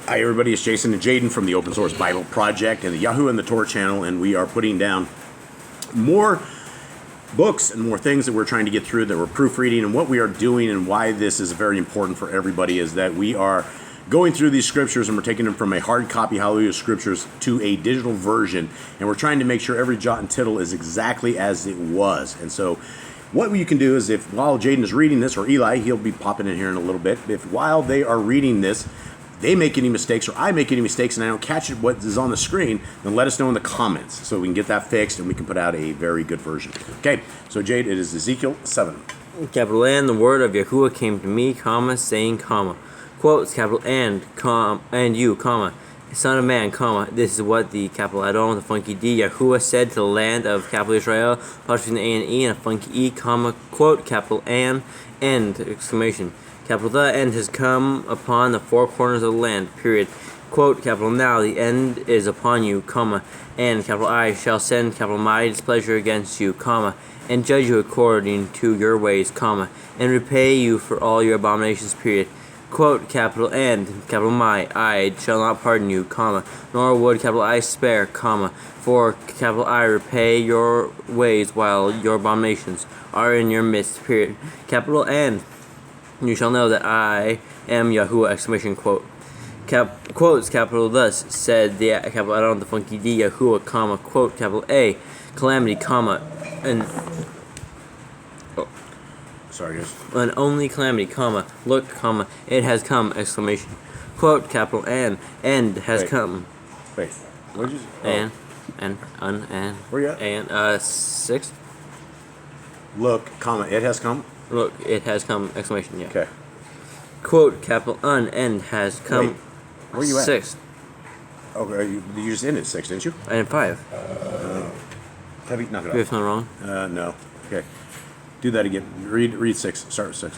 Hi everybody, it's Jason and Jaden from the Open Source Bible Project and the Yahoo and the Torah channel, and we are putting down more books and more things that we're trying to get through, that we're proofreading. And what we are doing and why this is very important for everybody is that we are going through these scriptures and we're taking them from a hard copy Hallelujah scriptures to a digital version, and we're trying to make sure every jot and tittle is exactly as it was. And so what you can do is, if while Jaden is reading this, or Eli, he'll be popping in here in a little bit, if while they are reading this they make any mistakes or I make any mistakes and I don't catch it what is on the screen, then let us know in the comments so we can get that fixed and we can put out a very good version. Okay, so Jade, it is Ezekiel 7. Capital N, the word of Yahuwah came to me, comma, saying, comma, quotes, capital N, and you, comma, son of man, comma, this is what the capital Adon, the funky D, Yahuwah said to the land of capital Israel, apostrophe A and E, and a funky E, comma, quote, capital N, end, exclamation. Capital the end has come upon the four corners of the land, period. Quote, capital now the end is upon you, comma, and capital I shall send capital my displeasure against you, comma, and judge you according to your ways, comma, and repay you for all your abominations, period. Quote, capital and capital my, I shall not pardon you, comma, nor would capital I spare, comma, for capital I repay your ways while your abominations are in your midst, period. Capital N, you shall know that I am Yahuwah, exclamation quote. Quotes, capital thus said the capital I don't the funky D, Yahuwah, comma, quote, capital A, calamity, comma, and Sorry guys. an only calamity, comma, look, comma, it has come, exclamation. Quote, capital N, end has come. Wait, what did you And where you at? And 6. Look, comma, it has come. Look, it has come, exclamation, yeah. Okay. Quote, capital end has come. Wait, where you at? 6. Okay, you just ended 6, didn't you? And 5. Have you knock it Do we have something wrong? No. Okay. Do that again. Read 6. Start with 6.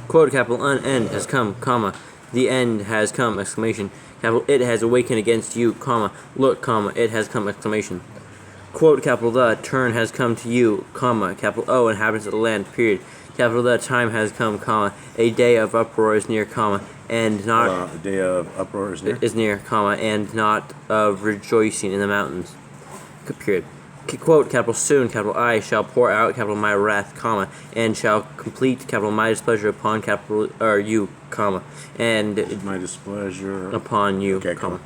Quote, capital end has come, comma, the end has come, exclamation. Capital it has awakened against you, comma, look, comma, it has come, exclamation. Quote, capital the turn has come to you, comma, capital O, inhabitants of the land, period. Capital the time has come, comma, a day of uproar is near, comma, and not A day of uproar is near, comma, and not of rejoicing in the mountains, period. Quote, capital soon, capital I shall pour out, capital my wrath, comma, and shall complete, capital my displeasure upon capital you, comma, and my displeasure upon you, okay, comma,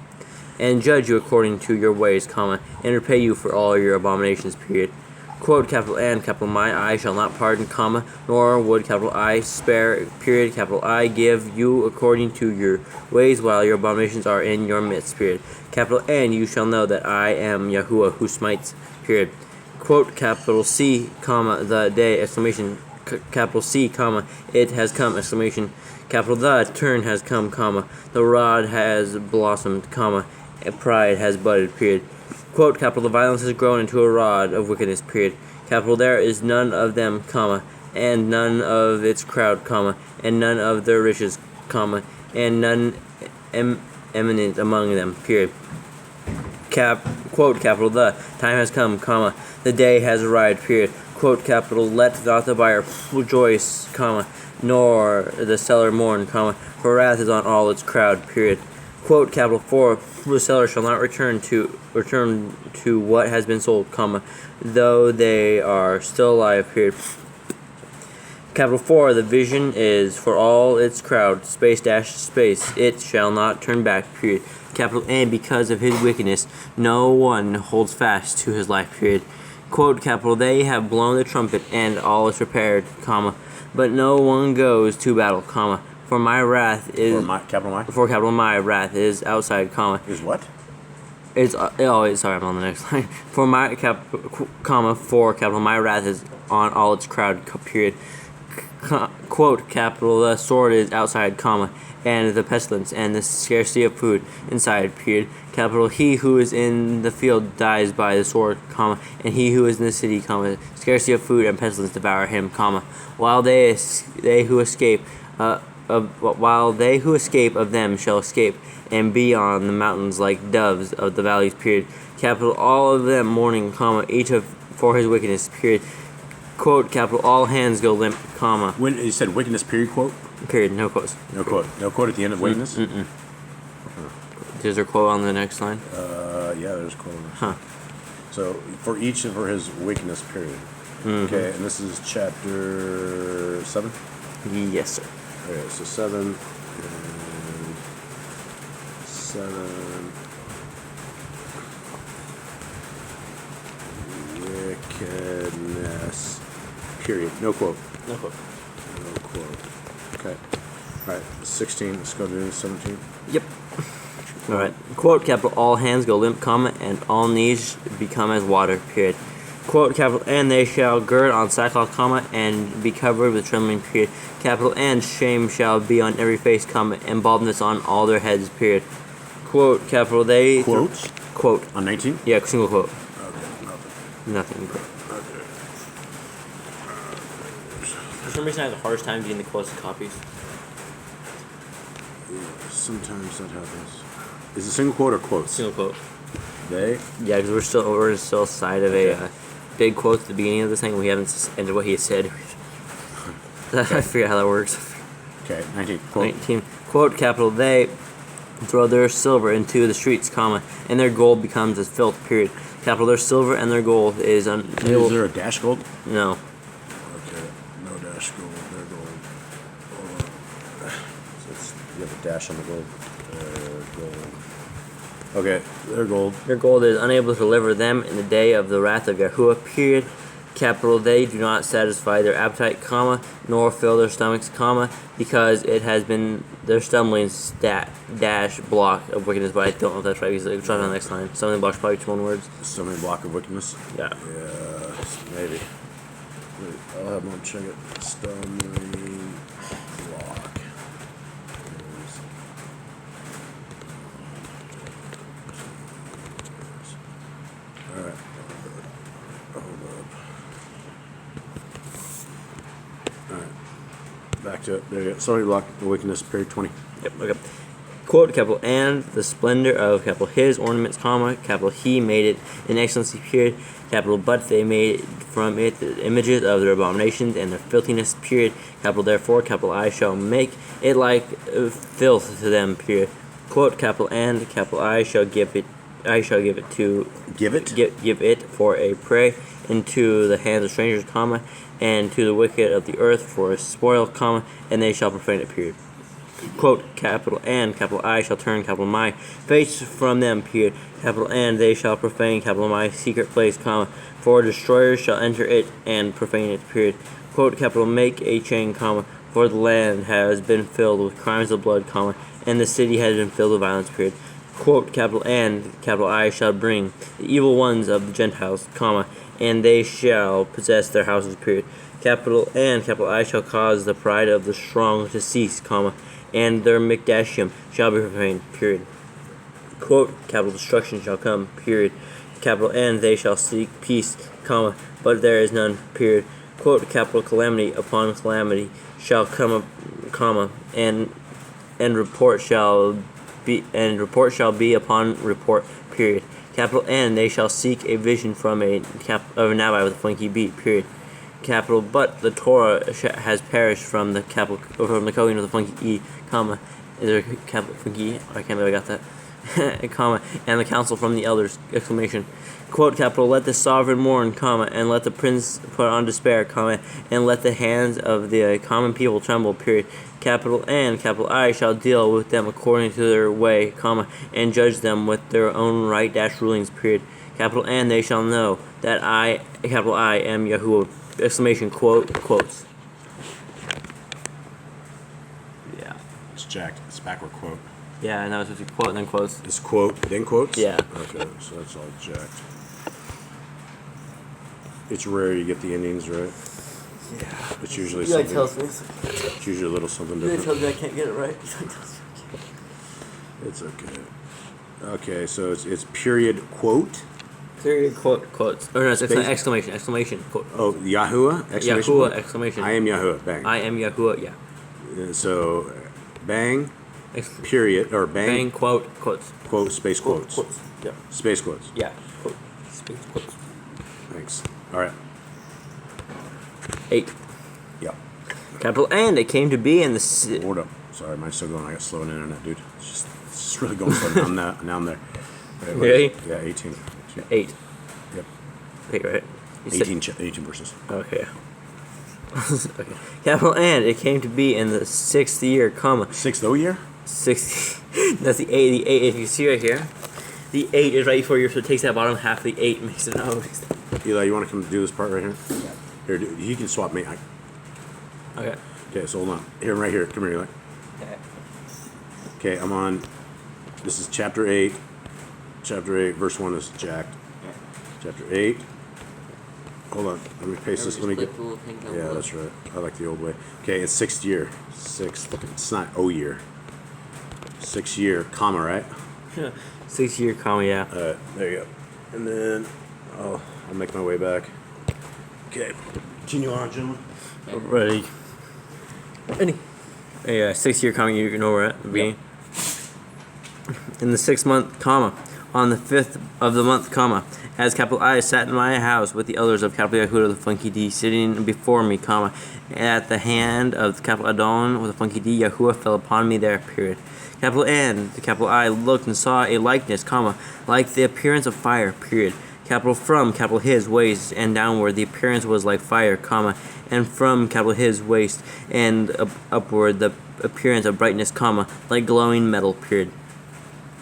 and judge you according to your ways, comma, and repay you for all your abominations, period. Quote, capital N, capital my, I shall not pardon, comma, nor would capital I spare, period, capital I give you according to your ways while your abominations are in your midst, period. Capital N, you shall know that I am Yahuwah who smites, period. Quote, capital C, comma, the day, exclamation, capital C, comma, it has come, exclamation. Capital the turn has come, comma, the rod has blossomed, comma, and pride has budded, period. Quote, capital the violence has grown into a rod of wickedness, period. Capital there is none of them, comma, and none of its crowd, comma, and none of their riches, comma, and none eminent among them, period. Quote, capital the time has come, comma, the day has arrived, period. Quote, capital let not the buyer rejoice, comma, nor the seller mourn, comma, for wrath is on all its crowd, period. Quote, capital 4, the seller shall not return to what has been sold, comma, though they are still alive, period. Capital 4, the vision is for all its crowd, space dash space, it shall not turn back, period. Capital N, because of his wickedness, no one holds fast to his life, period. Quote, capital they have blown the trumpet and all is prepared, comma, but no one goes to battle, comma, for my wrath is for capital my wrath is outside, comma. Is what? It's sorry, I'm on the next line. For my comma, for capital my wrath is on all its crowd, period. Quote, capital the sword is outside, comma, and the pestilence and the scarcity of food inside, period. Capital he who is in the field dies by the sword, comma, and he who is in the city, comma, scarcity of food and pestilence devour him, comma, while they who escape of them shall escape and be on the mountains like doves of the valleys, period. Capital all of them mourning, comma, each for his wickedness, period. Quote, capital all hands go limp, comma. When you said wickedness, period, quote? Period, no quotes. No quote. No quote at the end of wickedness? Is there a quote on the next line? Yeah, there's a quote. Huh. So for each for his wickedness period. Okay, and this is chapter 7? Yes, sir. Okay, so 7 and 7. Wickedness period. No quote. No quote. No quote. Okay. Alright, 16. Let's go to 17. Yep. All right. Quote, capital, all hands go limp, comma, and all knees become as water, period. Quote, capital, and they shall gird on sackcloth, comma, and be covered with trembling, period. Capital, and shame shall be on every face, comma, and baldness on all their heads, period. Quote, capital, they... Quotes? Quote. On 19? Yeah, single quote. Okay, Nothing. Okay. For some reason, I have the hardest time getting the closest copies. Yeah, sometimes that happens. Is it single quote or quotes? Single quote. They? Yeah, because we're still side of a big quote at the beginning of this thing. We haven't ended what he said. I forget how that works. Okay, 19. Quote. 19. Quote, capital, they throw their silver into the streets, comma, and their gold becomes as filth, period. Capital, their silver and their gold is Is there a dash gold? No. Okay, no dash gold. Their gold. So you have a dash on the gold. Gold. Okay, their gold. Their gold is unable to deliver them in the day of the wrath of Yahuwah, period. Capital, they do not satisfy their appetite, comma, nor fill their stomachs, comma, because it has been their stumbling dash block of wickedness. But I don't know if that's right because it's on the next line. Stumbling block is probably 2 words. Stumbling block of wickedness? Yeah. Yeah, maybe. Wait, I'll have one check it. Stumbling block. Alright. Hold up. Alright. Back to it. There you go. Stumbling block of wickedness, period 20. Yep, okay. Quote, capital, and the splendor of, capital, his ornaments, comma, capital, he made it in excellency, period, capital, but they made from it the images of their abominations and their filthiness, period, capital, therefore, capital, I shall make it like filth to them, period. Quote, capital, and, capital, I shall give it to... Give it? Give it for a prey into the hands of strangers, comma, and to the wicked of the earth for a spoil, comma, and they shall profane it, period. Quote, capital, and, capital, I shall turn, capital, my face from them, period, capital, and they shall profane, capital, my secret place, comma, for destroyers shall enter it and profane it, period. Quote, capital, make a chain, comma, for the land has been filled with crimes of blood, comma, and the city has been filled with violence, period. Quote, capital, and, capital, I shall bring the evil ones of the Gentiles, comma, and they shall possess their houses, period. Capital, and, capital, I shall cause the pride of the strong to cease, comma, and their Mikdashim shall be profaned, period. Quote, capital, destruction shall come, period. Capital, and they shall seek peace, comma, but there is none, period. Quote, capital, calamity upon calamity shall come, comma, and report shall be upon report, period. Capital, and they shall seek a vision from a Nabai with a funky beat, period. Capital, but the Torah has perished from the Kohen with a funky E, comma, is there a capital funky E? I can't believe I got that. Comma, and the council from the elders, exclamation. Quote, capital, let the sovereign mourn, comma, and let the prince put on despair, comma, and let the hands of the common people tremble, period. Capital, and, capital, I shall deal with them according to their way, comma, and judge them with their own right dash rulings, period. Capital, and they shall know that I, capital I, am Yahuwah, exclamation, quote, quotes. Yeah. It's jacked. It's backward quote. Yeah, I know, it's a quote and then quotes. It's quote, then quotes? Yeah. Okay, so that's all jacked. It's rare you get the endings right. Yeah. It's usually He like something. tells me. It's usually a little something He different. tells me I can't get it right. It's okay. Okay, so it's period quote. Period, quote, quotes. Or no, it's Space- exclamation, quote. Oh, Yahuwah? Exclamation Yahuwah, point? exclamation. I am Yahuwah. Bang. I am Yahuwah, yeah. So, bang, period, or bang, Bang, quote, quotes. quote, space quotes. Quotes. Yeah. Space quotes. Yeah. Quote. Space quotes. Thanks. All right. 8. Yeah. Capital, and it came to be in the Hold up. Sorry, mine's still going. I got slow internet, dude. It's just really going slow. Now I'm there. Right, Really? Yeah, 18. 8. Yep. 8, right? You said- 18 verses. Okay. Okay. Capital and it came to be in the 6th year, comma. 6th O year? 6. That's the 8. The 8. If you see right here, the 8 is right before you. So it takes that bottom half of the 8 and makes it an O. Eli, you want to come do this part right here? Yeah. Here, dude, you can swap me. Okay. Okay, so hold on. Here, right here. Come here, Eli. Okay. Okay, I'm on. This is chapter 8. Chapter 8, verse 1 is jacked. Chapter 8. Hold on. Let me paste this. Let me get. Yeah, that's right. I like the old way. Okay, it's 6th year. 6th. It's not O year. 6th year, comma, right? 6th year, comma, yeah. Alright, there you go. And then, I'll make my way back. Okay, continue on, gentlemen. Ready. Yeah, 6th year, comma, you know where at the beginning. In the 6th month, comma, on the 5th of the month, comma, as capital I sat in my house with the elders of capital Yehuda, the funky D, sitting before me, comma, at the hand of capital Adon with the funky D, Yahuwah fell upon me there, period. Capital N, the capital I looked and saw a likeness, comma, like the appearance of fire, period. Capital from capital his waist and downward, the appearance was like fire, comma, and from capital his waist and upward, the appearance of brightness, comma, like glowing metal, period.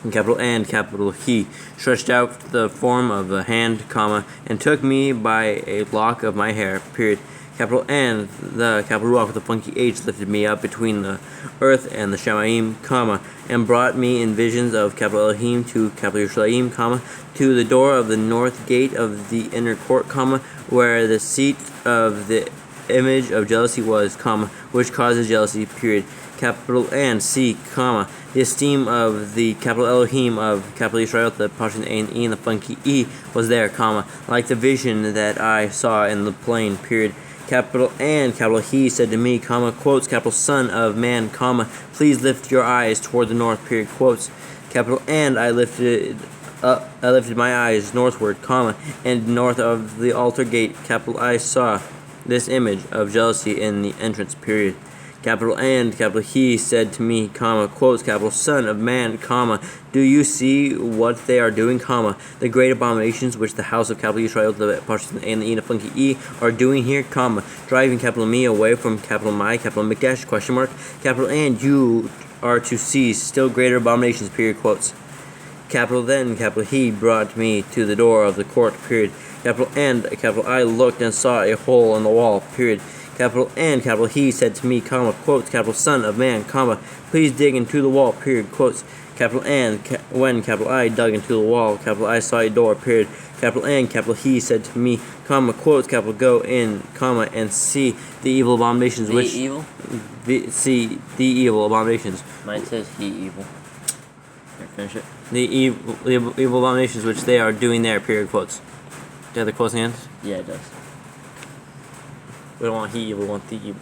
Capital N, capital He, stretched out the form of a hand, comma, and took me by a lock of my hair, period. Capital N, the capital Ruach with the funky H lifted me up between the earth and the Shemaim, comma, and brought me in visions of capital Elohim to capital Yerushalayim, comma, to the door of the north gate of the inner court, comma, where the seat of the image of jealousy was, comma, which causes jealousy, period. Capital N, C, comma, the esteem of the capital Elohim of capital Israel, the Pashan A and E and the funky E was there, comma, like the vision that I saw in the plain, period. Capital and capital He said to me, comma, quotes, capital Son of Man, comma, please lift your eyes toward the north, period, quotes. Capital and I lifted my eyes northward, comma, and north of the altar gate, capital I saw this image of jealousy in the entrance, period. Capital and capital He said to me, comma, quotes, capital Son of Man, comma, do you see what they are doing, comma, the great abominations which the house of capital Israel, the Pashan and the funky E are doing here, comma, driving capital me away from capital my, capital Mikdash, question mark, capital and you are to see still greater abominations, period, quotes. Capital then, capital He brought me to the door of the court, period. Capital and capital I looked and saw a hole in the wall, period. Capital and capital He said to me, comma, quotes, capital Son of Man, comma, please dig into the wall, period, quotes. Capital and when capital I dug into the wall, capital I saw a door, period. Capital and capital He said to me, comma, quotes, capital go in, comma, and see the evil abominations The which evil? see the evil abominations. Mine says he evil. Here, finish it. The evil abominations which they are doing there, period, quotes. Do you have the quotes in hand? Yeah, it does. We don't want he evil, we want the evil.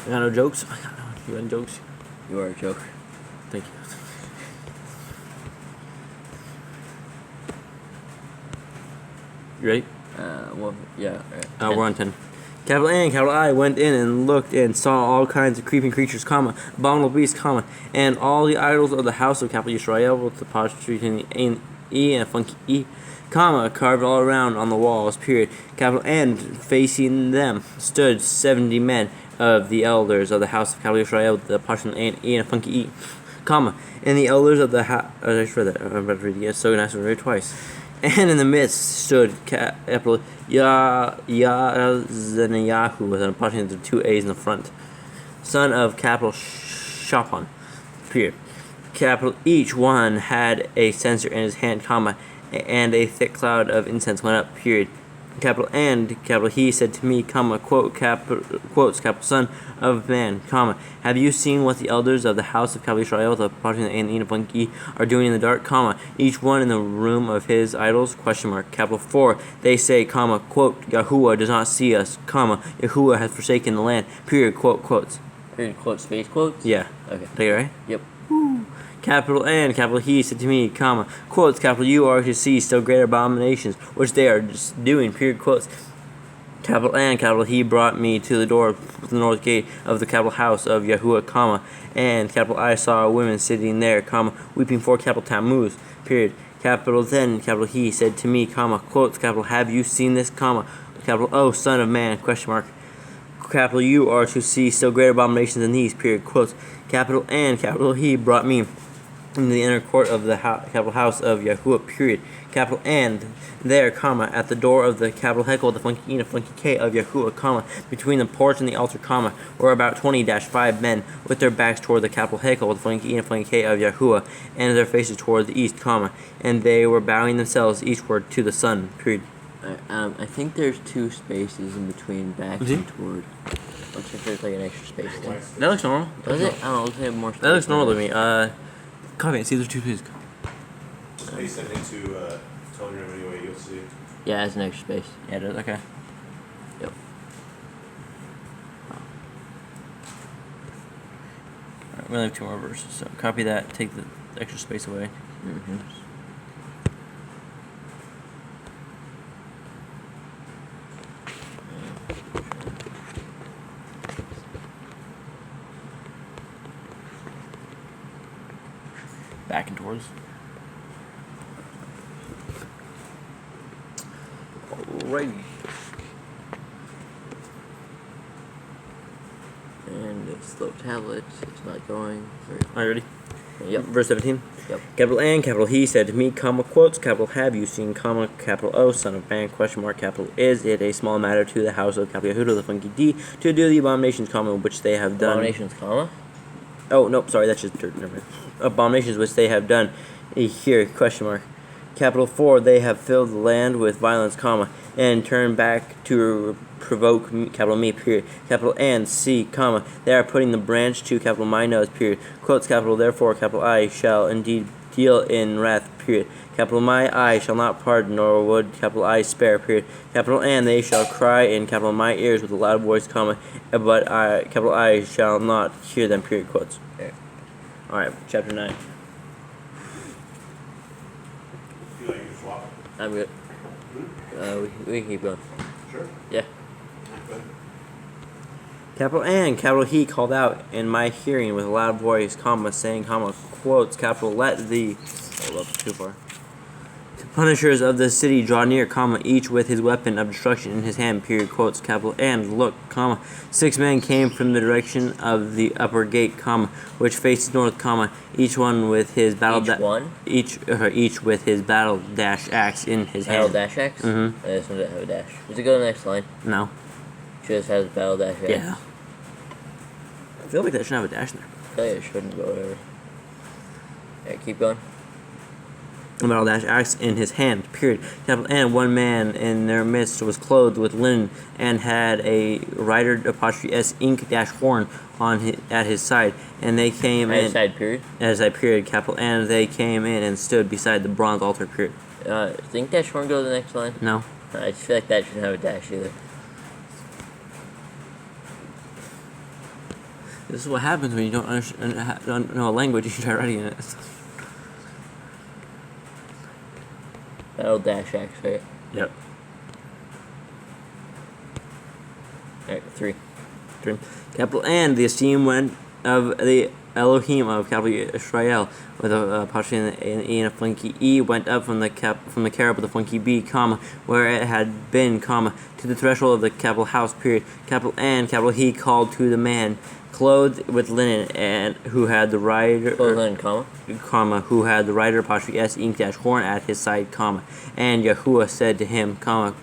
I got no jokes. You got jokes? You are a joker. Thank you. You ready? Well, yeah. Right. We're on 10. Capital A and capital I went in and looked and saw all kinds of creeping creatures, comma, abominable beasts, comma, and all the idols of the house of capital Yisrael with the apostrophe in the E and a funky E, comma, carved all around on the walls, period. Capital and facing them stood 70 men of the elders of the house of capital Yisrael with the apostrophe in the E and a funky E, comma, and the elders of the house. I just read that. I'm about to read it again. So nice to read it twice. And in the midst stood capital Yahazaneyahu with an apostrophe of 2 A's in the front, son of capital Shaphan, period. Capital each one had a censer in his hand, comma, and a thick cloud of incense went up, period. Capital and capital He said to me, comma, quotes, capital Son of Man, comma, have you seen what the elders of the house of capital Israel, the Pashan and Enabunki, are doing in the dark, comma, each one in the room of his idols, question mark. Capital 4, they say, comma, quote, Yahuwah does not see us, comma, Yahuwah has forsaken the land, period, quotes. Period, quote, space quotes? Yeah. Okay. Take it right? Yep. capital N, capital He said to me, comma, quotes, capital You are to see still greater abominations, which they are just doing, period, quotes. Capital N, capital He brought me to the door of the north gate of the capital house of YHWH, comma, and capital I saw a woman sitting there, comma, weeping for capital Tammuz, period. Capital Then, capital He said to me, comma, quotes, capital Have you seen this, comma, capital O, Son of Man, question mark. Capital You are to see still greater abominations than these, period, quotes. Capital N, capital He brought me in the inner court of the capital house of YHWH, period. Capital N, there, comma, at the door of the capital YEİHZQÊL, the funky E and funky K of YHWH, comma, between the porch and the altar, comma, were about 20-5 men, with their backs toward the capital YEİHZQÉL, the funky E and funky K of YHWH, and their faces toward the east, comma, and they were bowing themselves eastward to the sun, period. I think there's 2 spaces in between back and toward. Looks like there's like an extra space there. That looks normal. Does it? I don't know. Looks like more space. That looks normal to me. Copy and see there's 2 spaces. Space that into Telegram anyway, you'll see. Yeah, it's an extra space. Yeah, it is. Okay. Yep. Alright, we only have 2 more verses, so copy that, take the extra space away. Mm-hmm. Back and towards. Alright. And the slow tablet is not going. Are you ready? Yep. Verse 17. Yep. Capital N, capital He said to me, comma, quotes, capital Have you seen, comma, capital O, Son of Man, question mark, capital Is it a small matter to the house of capital YHWH, the funky D, to do the abominations, comma, which they have done. Abominations, comma? Oh, nope, sorry, that's just dirt, never mind. Abominations which they have done here, question mark. Capital 4, they have filled the land with violence, comma, and turned back to provoke me, capital Me, period. Capital N, C, comma, they are putting the branch to capital My nose, period. Quotes, capital Therefore, capital I shall indeed deal in wrath, period. Capital My I shall not pardon, nor would capital I spare, period. Capital N, they shall cry in capital My ears with a loud voice, comma, but capital I shall not hear them, period, quotes. Okay. Alright, chapter 9. Feel like you can swap. I'm good. We can keep going. Sure. Yeah. Good. Capital N, capital He called out in my hearing with a loud voice, comma, saying, comma, quotes, capital Let the, hold up, too far. The punishers of the city draw near, comma, each with his weapon of destruction in his hand, period, quotes, capital N, look, comma, 6 men came from the direction of the upper gate, comma, which faces north, comma, each one with his battle each with his battle dash axe in his Battle hand. dash axe? Mm-hmm. This one didn't have a dash. Does it go to the next line? No. Just has battle dash axe. Yeah. I feel like that should have a dash in there. I feel like it shouldn't, but whatever. Yeah, keep going. A battle dash axe in his hand, period. Capital N, 1 man in their midst was clothed with linen and had a rider apostrophe S ink dash horn on at his side, and they came At in his side, period. at his side, period. Capital N, they came in and stood beside the bronze altar, period. Think dash horn go to the next line? No. I feel like that shouldn't have a dash either. This is what happens when you don't know a language you try writing it. Battle dash axe, right? Yep. Alright, 3. Capital N, the esteem went of the Elohim of capital Israel with a apostrophe and E and a funky E went up from the carib with a funky B, comma, where it had been, comma, to the threshold of the capital house, period. Capital N, capital He called to the man clothed with linen and who had the rider comma, who had the rider apostrophe S ink dash horn at his side, comma, and YHWH said to him, comma,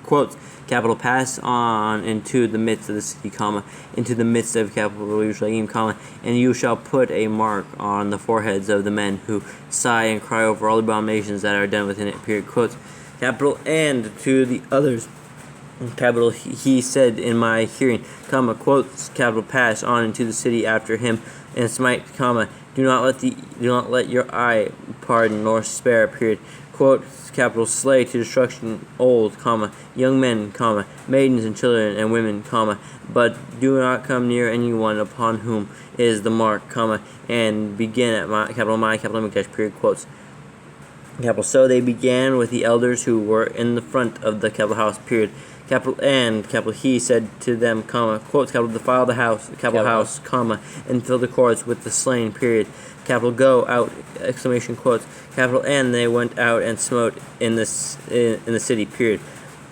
quotes, capital pass on into the midst of the city, comma, into the midst of capital Jerusalem, comma, and you shall put a mark on the foreheads of the men who sigh and cry over all the abominations that are done within it, period, quotes. Capital and to the others, capital He said in my hearing, comma, quotes, capital pass on into the city after him and smite, comma, do not let your eye pardon nor spare, period, quote, capital, slay to destruction old, comma, young men, comma, maidens and children and women, comma, but do not come near anyone upon whom is the mark, comma, and begin at my capital dash period, quotes. Capital, so they began with the elders who were in the front of the capital house, period. Capital, and capital, he said to them, comma, quotes, capital, defile the house, capital house, comma, and fill the courts with the slain, period. Capital, go out, exclamation quotes. Capital, and they went out and smote in the city, period.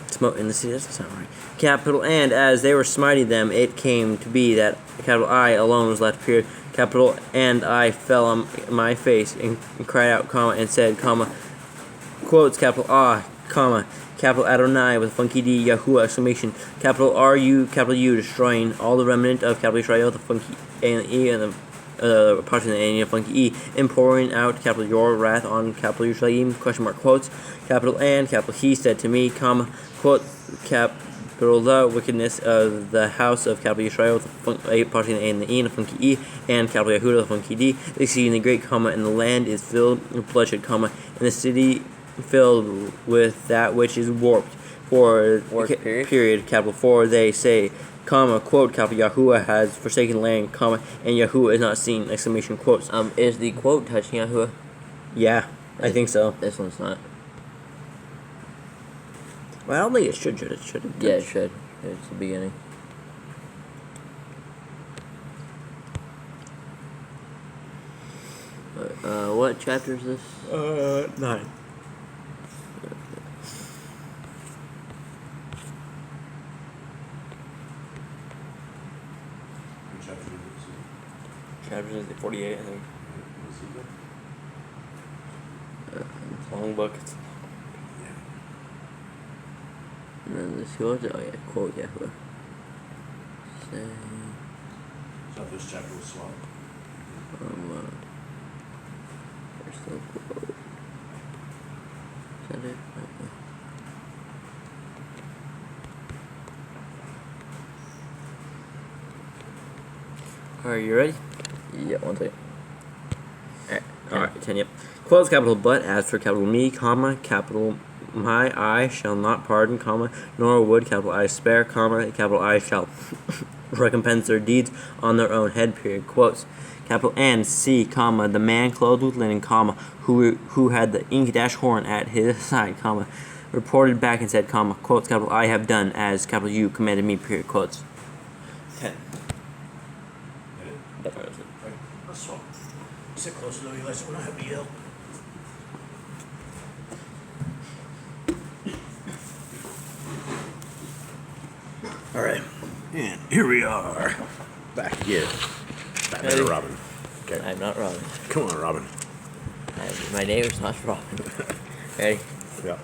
Smote in the city, that doesn't sound right. Capital, and as they were smiting them, it came to be that capital I alone was left, period. Capital, and I fell on my face and cried out, comma, and said, comma, quotes, capital, comma, capital Adonai with a funky D, Yahuwah, exclamation, capital are you, capital U, destroying all the remnant of capital Israel, the funky A and the E, and the approaching the A and the funky E, and pouring out capital your wrath on capital Yerushalayim, question mark, quotes, capital, and capital he said to me, comma, quote, capital the wickedness of the house of capital Yisrael, the approaching the A and the E, and the funky E, and capital Yehuda, the funky D, exceeding the great, comma, and the land is filled with bloodshed, comma, and the city filled with that which is warped. For period, capital, for they say, comma, quote, capital Yahuwah has forsaken land, comma, and Yahuwah is not seen, exclamation quotes. Is the quote touching Yahuwah? Yeah, I think so. This one's not. Well, I don't think it should. It should. Yeah, it should. It's the beginning. What chapter is this? 9. Chapter is 48, I think. It's a long book. And then this goes, oh yeah, quote Yahuwah. Say, So this chapter was swallowed. there's no quote. Is that it? Alright, you ready? Yeah, one second. Alright, 10, yep. Quotes, capital, but as for capital me, comma, capital my I shall not pardon, comma, nor would capital I spare, comma, capital I shall recompense their deeds on their own head, period. Quotes, capital, and see, comma, the man clothed with linen, comma, who had the ink dash horn at his side, comma, reported back and said, comma, quotes, capital, I have done as capital you commanded me, period. Quotes. 10. That's swap. Sit closer though, you guys don't have to yell. Alright, and here we are. Back again. Batman and Robin. Okay. I'm not Robin. Come on, Robin. My name is not Robin. Ready? Yeah.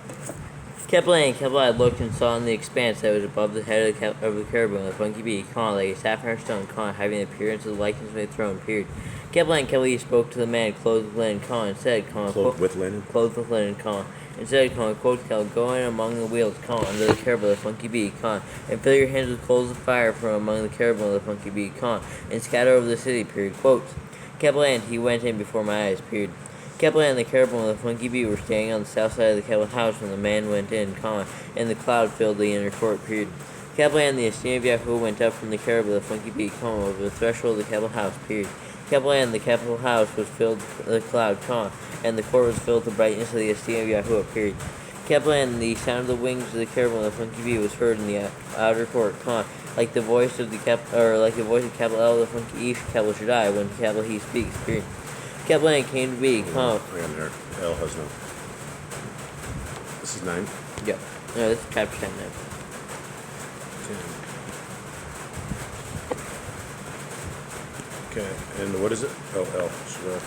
Capital A and capital I looked and saw in the expanse that was above the head of the cherubim, the funky bee, comma, like a sapphire stone, comma, having the appearance of the likeness of a throne, period. Capital A and capital E spoke to the man clothed with linen, comma, and said, comma, Clothed with linen? Clothed with linen, comma, and said, comma, quote, capital, go in among the wheels, comma, under the cherubim of the funky bee, comma, and fill your hands with coals of fire from among the cherubim of the funky bee, comma, and scatter over the city, period. Quotes. Capital A and he went in before my eyes, period. Capital and the cherubim of the funky bee were standing on the south side of the capital house when the man went in, comma, and the cloud filled the inner court, period. Capital and the esteem of Yahuwah went up from the cherubim of the funky bee, comma, over the threshold of the capital house, period. Capital and the capital house was filled with the cloud, comma, and the court was filled with the brightness of the esteem of Yahuwah, period. Capital and the sound of the wings of the cherubim of the funky bee was heard in the outer court, comma, like the voice of capital L of the funky Ish, capital Shaddai, when capital he speaks, period. Capital N came to be, comma. Hang on there. L has no. This is 9. Yep. No, this is chapter 10 now. 10. Okay, and what is it? Oh, L. Sure.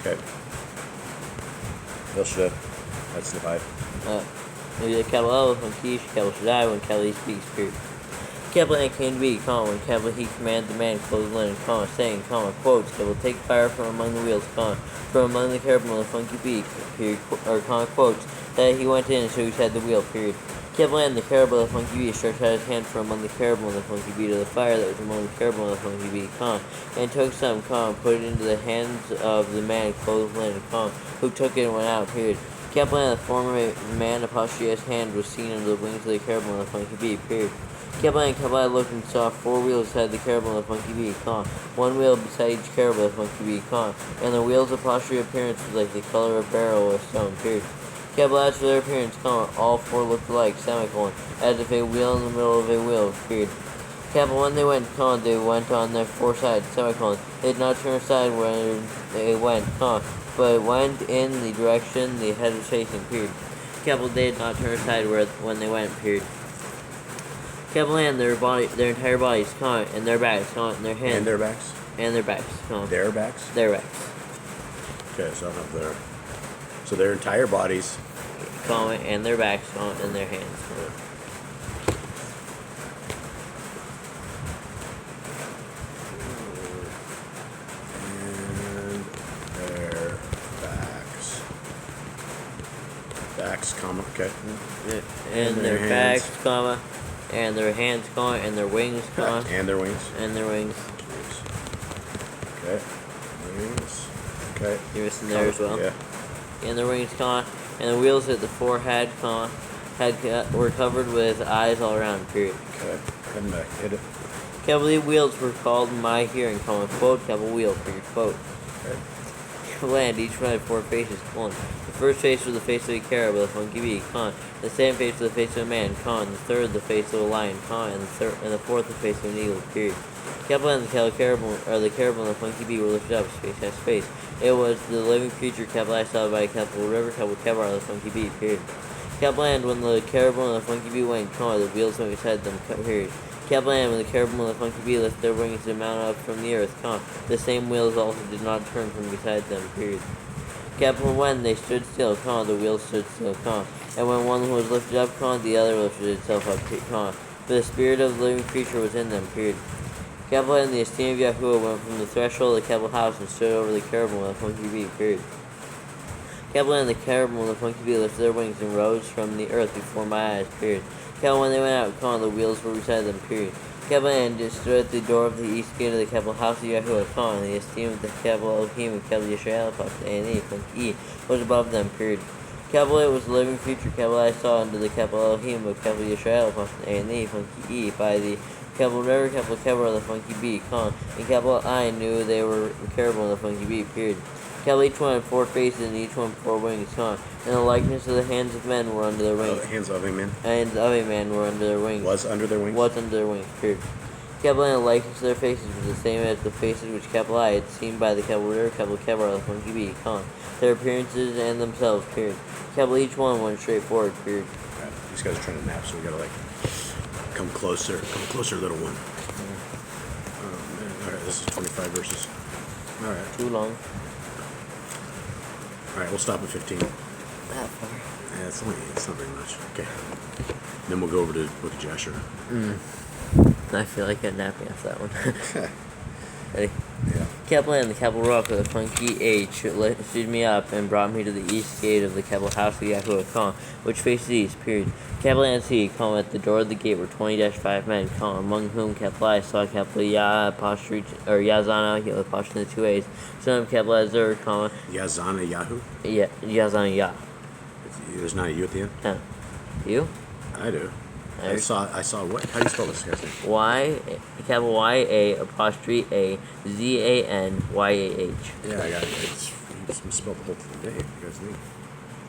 Okay. El Shaddai. That's the 5. Maybe the capital L when Kish, capital Shaddai, when capital he speaks, period. Capital N came to be, comma, when capital he commanded the man clothed with linen, comma, saying, comma, quotes, capital, take fire from among the wheels, comma, from among the cherubim of the funky bee, period, or comma, quotes, that he went in and so he had the wheel, period. Capital N, the caribou of the funky bee stretched out his hand from among the caribou and the funky bee to the fire that was among the caribou and the funky bee, and took some, and put it into the hands of the man clothed with linen, who took it and went out, period. Capital N, the form of a man apostrophe his hand was seen under the wings of the caribou and the funky bee, period. Capital I looked and saw 4 wheels beside the caribou and the funky bee, 1 wheel beside each caribou and the funky bee, and the wheels' apostrophe appearance was like the color of barrel or stone, period. Capital as for their appearance, all 4 looked alike, as if a wheel in the middle of a wheel, period. Capital when they went, they went on their 4 sides, they did not turn aside when they went, but went in the direction the head was facing, period. Capital they did not turn aside when they went, period. Capital and their entire bodies, and their backs, and their hands. And their backs? And their backs, Their backs? Their backs. Okay, so I don't know if they're... So their entire bodies... And their backs, and their hands. And their backs. Backs, okay. And their hands. backs, and their hands, and their wings, And their wings. and their wings. Okay. Wings. Okay. You're missing there as well. Yeah. And their wings, and the wheels at the 4 had, were covered with eyes all around, period. Okay. Come back. Hit it. Capital wheels were called in my hearing, quote, capital wheel, period, quote. Okay. Land, each one had 4 faces, The first face was the face of a caribou, the funky bee, The second face was the face of a man, The third, the face of a lion, And the fourth, the face of an eagle, period. Capital and the caribou and the funky bee were lifted up, space by space. It was the living creature, capital I saw by capital river, capital the funky bee, period. Capital and when the caribou and the funky bee went, the wheels went beside them, period. Capital and when the caribou and the funky bee lifted their wings and mounted up from the earth, the same wheels also did not turn from beside them, period. Capital when they stood still, the wheels stood still, and when one was lifted up, the other lifted itself up, for the spirit of the living creature was in them, period. Capital and the esteem of Yahuwah went from the threshold of the capital house and stood over the caribou and the funky bee, period. Capital and the caribou and the funky bee lifted their wings and rose from the earth before my eyes, period. Capital when they went out, the wheels were beside them, period. Capital and stood at the door of the east gate of the capital house of Yahuwah, and the esteem of the capital Elohim and capital Yisrael, and funky was above them, period. Capital it was the living creature, capital I saw under the capital Elohim of capital Yisrael, and funky by the capital river, capital the funky bee, and capital I knew they were caribou and the funky bee, period. Capital each one had 4 faces and each one 4 wings, and the likeness of the hands of men were under their wings. The hands of a man? Hands of a man were under their wings. Was under their wings? Was under their wings, period. Capital and the likeness of their faces was the same as the faces which capital I had seen by the capital river, capital the funky bee, their appearances and themselves, period. Capital each one went straight forward, period. Right. These guys are trying to nap, so we gotta come closer, little one. Oh man! All right, this is 25 verses. All right. Too long. All right, we'll stop at 15. That far. Yeah, it's not very much. Okay. Then we'll go over to Book of Jasher. I feel like I'm napping after that one. Ready? Yeah. Capital and the capital rock of the funky H lifted me up and brought me to the east gate of the capital house of Yahuwah, which faces east, period. Capital and C, at the door of the gate were 20-5 men, among whom capital I saw capital Yah, apostrophe, or Yazana, apostrophe in the 2 A's, son of capital Azur, Yazana Yahu? Yeah, Yazana Yah. There's not a U at the end? No. You? I do. I saw what? How do you spell this guy's name? Capital Y-A, apostrophe A, Z-A-N-Y-A-H. Yeah, I got it. You just misspelled the whole thing. You guys need.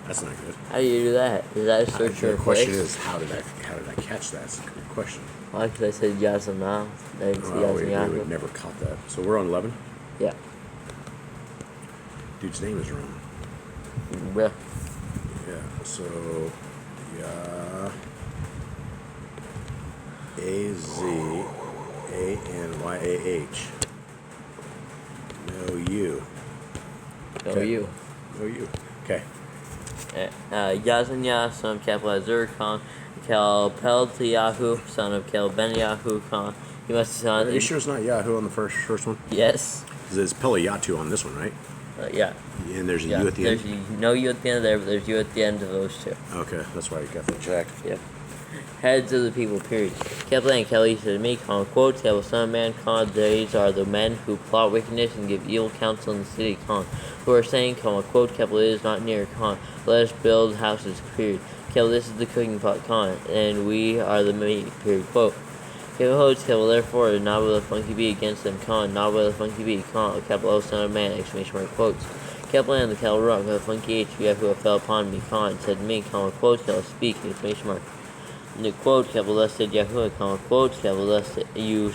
That's not good. How do you do that? Is that a search The or question is, how did I catch that? That's a good question. Why? Because I said Yazana. We would never caught that. So we're on 11? Yeah. Dude's name is wrong. Yeah. Yeah, so, A-Z-A-N-Y-A-H. No U. No U. No U. Okay. Yazanya, son of capital Azur Khan, Kel Yahu, son of Kel Ben Yahu Khan. He must have Are sounded. you sure it's not Yahoo on the first one? Yes. Because it's Peliyatu on this one, right? Yeah. And there's a Yeah. U at the end? There's no U at the end of there, but there's U at the end of those two. Okay, that's why you got the check. Yep. Heads of the people, period. Capital and Kelly said to me, quote, Capital Son of Man, these are the men who plot wickedness and give evil counsel in the city, who are saying, quote, Capital it is not near, let us build houses, period. Capital this is the cooking pot, and we are the meat, period, quote. Capital holds, Capital therefore, not will a funky bee against them, not will a funky bee, Capital O Son of Man, exclamation mark, quotes. Capital and the Capital rock, the funky H, who fell upon me, said to me, quote, Capital speak, exclamation mark. Quote, Capital thus said Yahuwah, quote, Capital thus you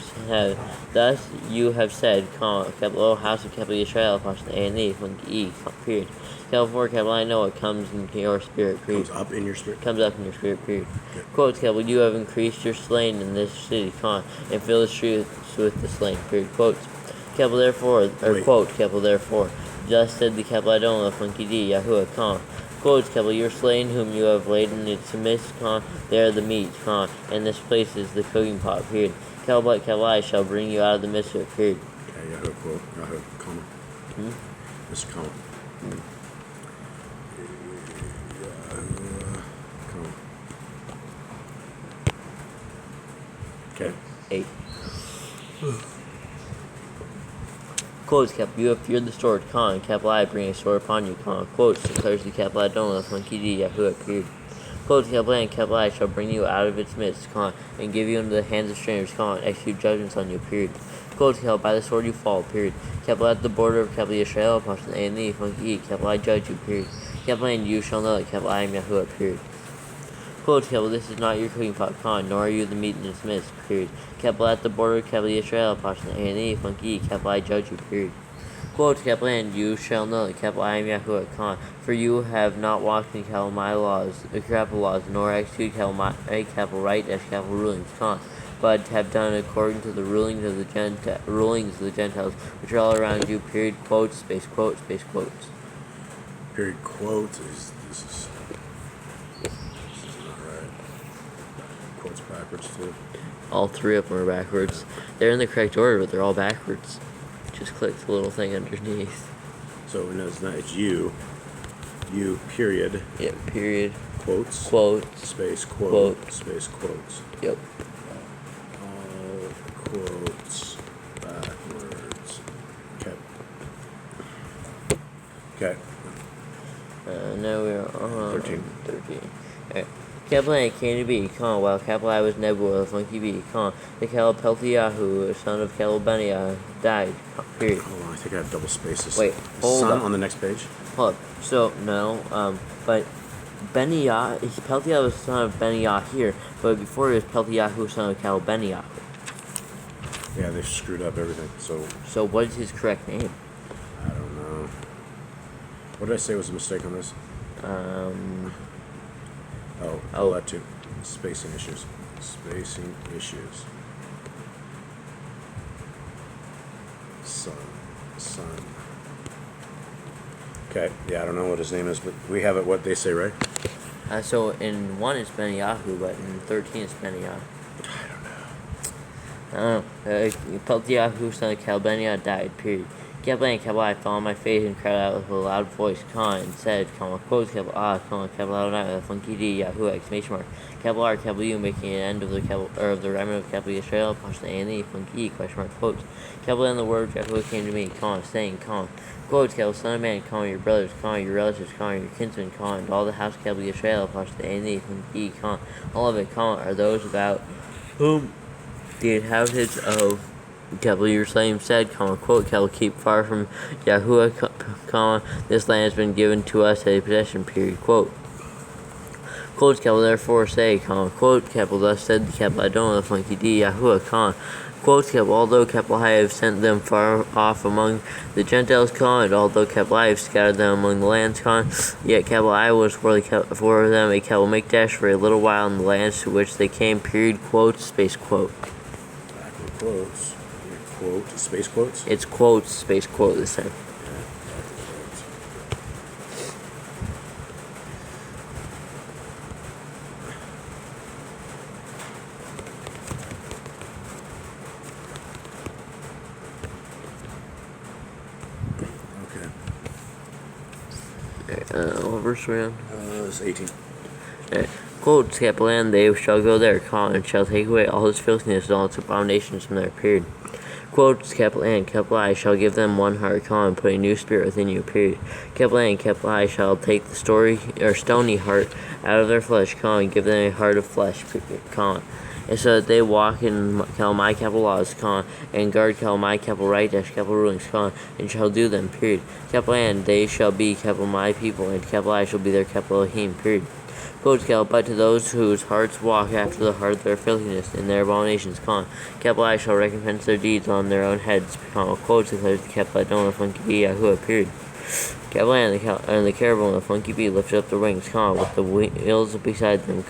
have said, Capital O house of Capital Israel, apostles A and E, funky E, period. Capital 4, Capital I know it comes in your spirit, period. Comes up in your spirit? Comes up in your spirit, period. Okay. Quote, Capital, you have increased your slain in this city, and fill the streets with the slain, period. Quotes. Capital therefore, quote, Capital therefore, thus said the Capital I don't know, funky D, Yahuwah, quotes, Capital, your slain whom you have laid in its midst, they are the meat, and this place is the cooking pot, period. Capital I shall bring you out of the midst of it, period. Okay, Yahoo, quote, Yahoo, comma. This comma. Comma. Okay. 8. Quotes, Capital, you have feared the sword, Capital I bring a sword upon you, quotes, declares the Capital I don't know, funky D, Yahuwah, period. Quotes, Capital and Capital I shall bring you out of its midst, and give you into the hands of strangers, execute judgments on you, period. Quotes, Capital, by the sword you fall, period. Capital at the border of Capital Israel, apostles A and E, funky E, Capital I judge you, period. Capital and you shall know that Capital I am Yahuwah, period. Quotes, Capital, this is not your cooking pot, nor are you the meat in its midst, period. Capital at the border of Capital Israel, apostles A and E, funky E, Capital I judge you, period. Quote, Capital, and you shall know that Capital I am Yahuwah, for you have not walked in Capital my laws, Capital laws, nor executed Capital right as Capital rulings, but have done according to the rulings of the Gentiles, which are all around you, period, quotes, space quotes, space quotes. Period, quote, this is not right. Quotes backwards, too. All 3 of them are backwards. They're in the correct order, but they're all backwards. Just click the little thing underneath. So no, it's not. It's you, period. Yep, period. Quotes. Quotes. Space quote. Space quotes. Yep. All quotes backwards. Okay. Now we are on 13. 13. Alright. Capital A came to be, while Capital I was Nebuah, the funky bee, the Capital Peltiyahu, son of Capital Beniah, died, period. Hold on, I think I have double spaces. Wait, hold Son up. on the next page. Hold up. So, no, but Beniah, Peltiyahu was the son of Beniah here, but before it was Peltiyahu, son of Capital Beniah. Yeah, they screwed up everything. So what is his correct name? I don't know. What did I say was a mistake on this? Oh, that too. Spacing issues. Spacing issues. Son. Okay, yeah, I don't know what his name is, but we have it what they say, right? So in 1 it's Beniyahu, but in 13 it's Beniah. I don't know. Peltiyahu, son of Calbenia, died, period. Capital and Capital I fell on my face and cried out with a loud voice, and said, quotes, Capital Capital Adonai, with a funky D, Yahuwah, exclamation mark. Capital R, Capital U, making an end of the the remnant of Capital Israel, apostles A and E, funky E, question mark, quotes. Capital and the word of Yahuwah came to me, saying, quotes, Capital, Son of Man, your brothers, your relatives, your kinsmen, and all the house of Capital Israel, apostles A and E, funky E, all of it, are those about whom the inhabitants of Capital Jerusalem said, quote, Capital, keep far from Yahuwah, this land has been given to us as a possession, period, quote. Quotes, Capital, therefore say, quote, Capital, thus said the Capital, I don't know the funky D, Yahuwah, quotes, Capital, although Capital I have sent them far off among the Gentiles, and although Capital I have scattered them among the lands, yet Capital I was for them a Capital Mikdash for a little while in the lands to which they came, period, quotes, space quote. Backward quotes. Quote, space quotes? It's quotes, space quote this time. Okay. What verse are we on? It's 18. Quotes, capital N, they shall go there, and shall take away all his filthiness and all its abominations from there, period. Quotes, capital N, capital I, shall give them one heart, and put a new spirit within you, period. Capital N, capital I, shall take the stony heart out of their flesh, and give them a heart of flesh, period, and so that they walk in my capital laws, and guard my capital right, capital rulings, and shall do them, period. Capital N, they shall be capital my people, and capital I shall be their capital Elohim, period. Quotes, but to those whose hearts walk after the heart of their filthiness and their abominations, capital I shall recompense their deeds on their own heads, quotes, declares the capital Adon of funky B, YHWH, period. Capital N, and the cherubim of funky B lifted up the wings, with the wheels beside them,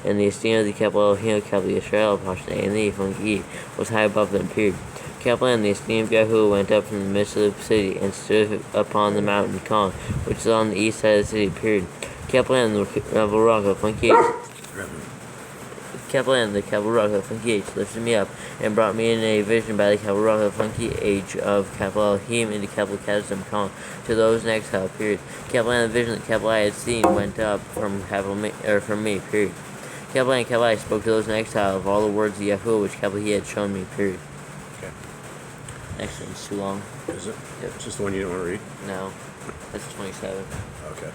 and the esteem of the capital Elohim, capital Yisrael, and the funky E was high above them, period. Capital N, the esteem of YHWH went up from the midst of the city, and stood upon the mountain, which is on the east side of the city, period. Capital N, the capital rock of funky H. Capital N, the capital rock of funky H, lifted me up, and brought me in a vision by the capital rock of funky H of capital Elohim into capital chasm, to those in exile, period. Capital N, the vision that capital I had seen went up from from me, period. Capital N, capital I spoke to those in exile of all the words of YHWH which capital He had shown me, period. Okay. Next one's too long. Is it? Yep. It's just the one you don't want to read? No. That's 27. Okay.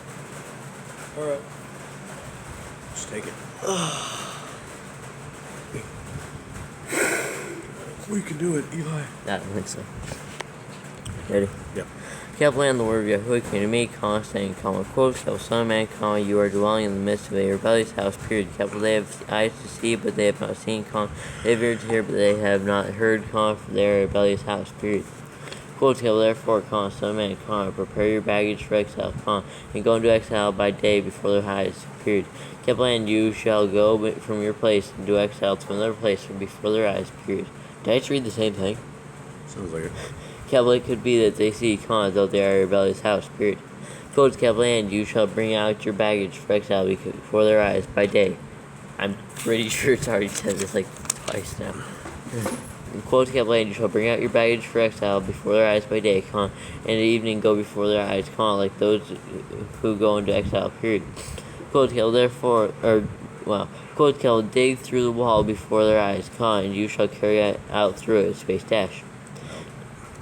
Alright. Just take it. We can do it, Eli. I don't think so. Ready? Yep. Capital N, the word of YHWH came to me, saying, quotes, son of man, you are dwelling in the midst of a rebellious house, period. Capital, they have eyes to see, but they have not seen, they have ears to hear, but they have not heard, for their rebellious house, period. Quotes, therefore, son of man, prepare your baggage for exile, and go into exile by day before their eyes, period. Capital N, you shall go from your place into exile to another place from before their eyes, period. Did I just read the same thing? Sounds like it. Capital, it could be that they see, though they are a rebellious house, period. Quotes, capital N, you shall bring out your baggage for exile before their eyes by day. I'm pretty sure it's already said this like twice now. Quotes, capital N, you shall bring out your baggage for exile before their eyes by day, and at evening go before their eyes, like those who go into exile, period. Quotes, therefore, quotes, dig through the wall before their eyes, and you shall carry it out through it, space dash.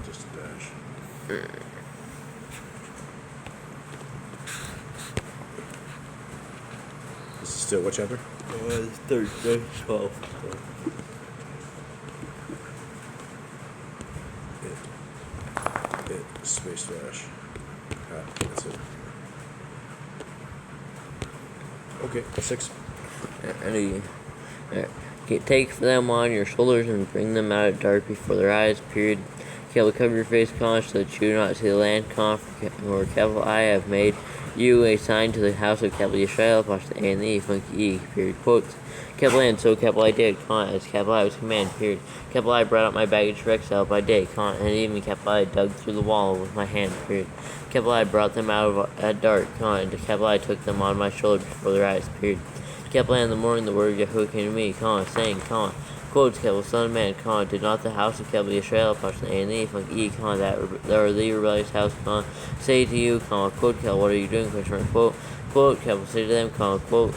Just a dash. This is still what chapter? It's 12. Space dash. That's it. Okay, 6. Take for them on your shoulders and bring them out at dark before their eyes, period. Cover your face, so that you do not see the land, for capital I have made you a sign to the house of capital Yisrael, and the funky E, period. Quotes. Capital N, so capital I did, as capital I was command, period. Capital I brought out my baggage for exile by day, and even capital I dug through the wall with my hand, period. Capital I brought them out at dark, and capital I took them on my shoulder before their eyes, period. Capital N, in the morning the word of YHWH came to me, saying, quotes, capital son of man, did not the house of capital Yisrael, and the funky E, that are the rebellious house, say to you, quote, capital, what are you doing, question, quote, capital, say to them, quote,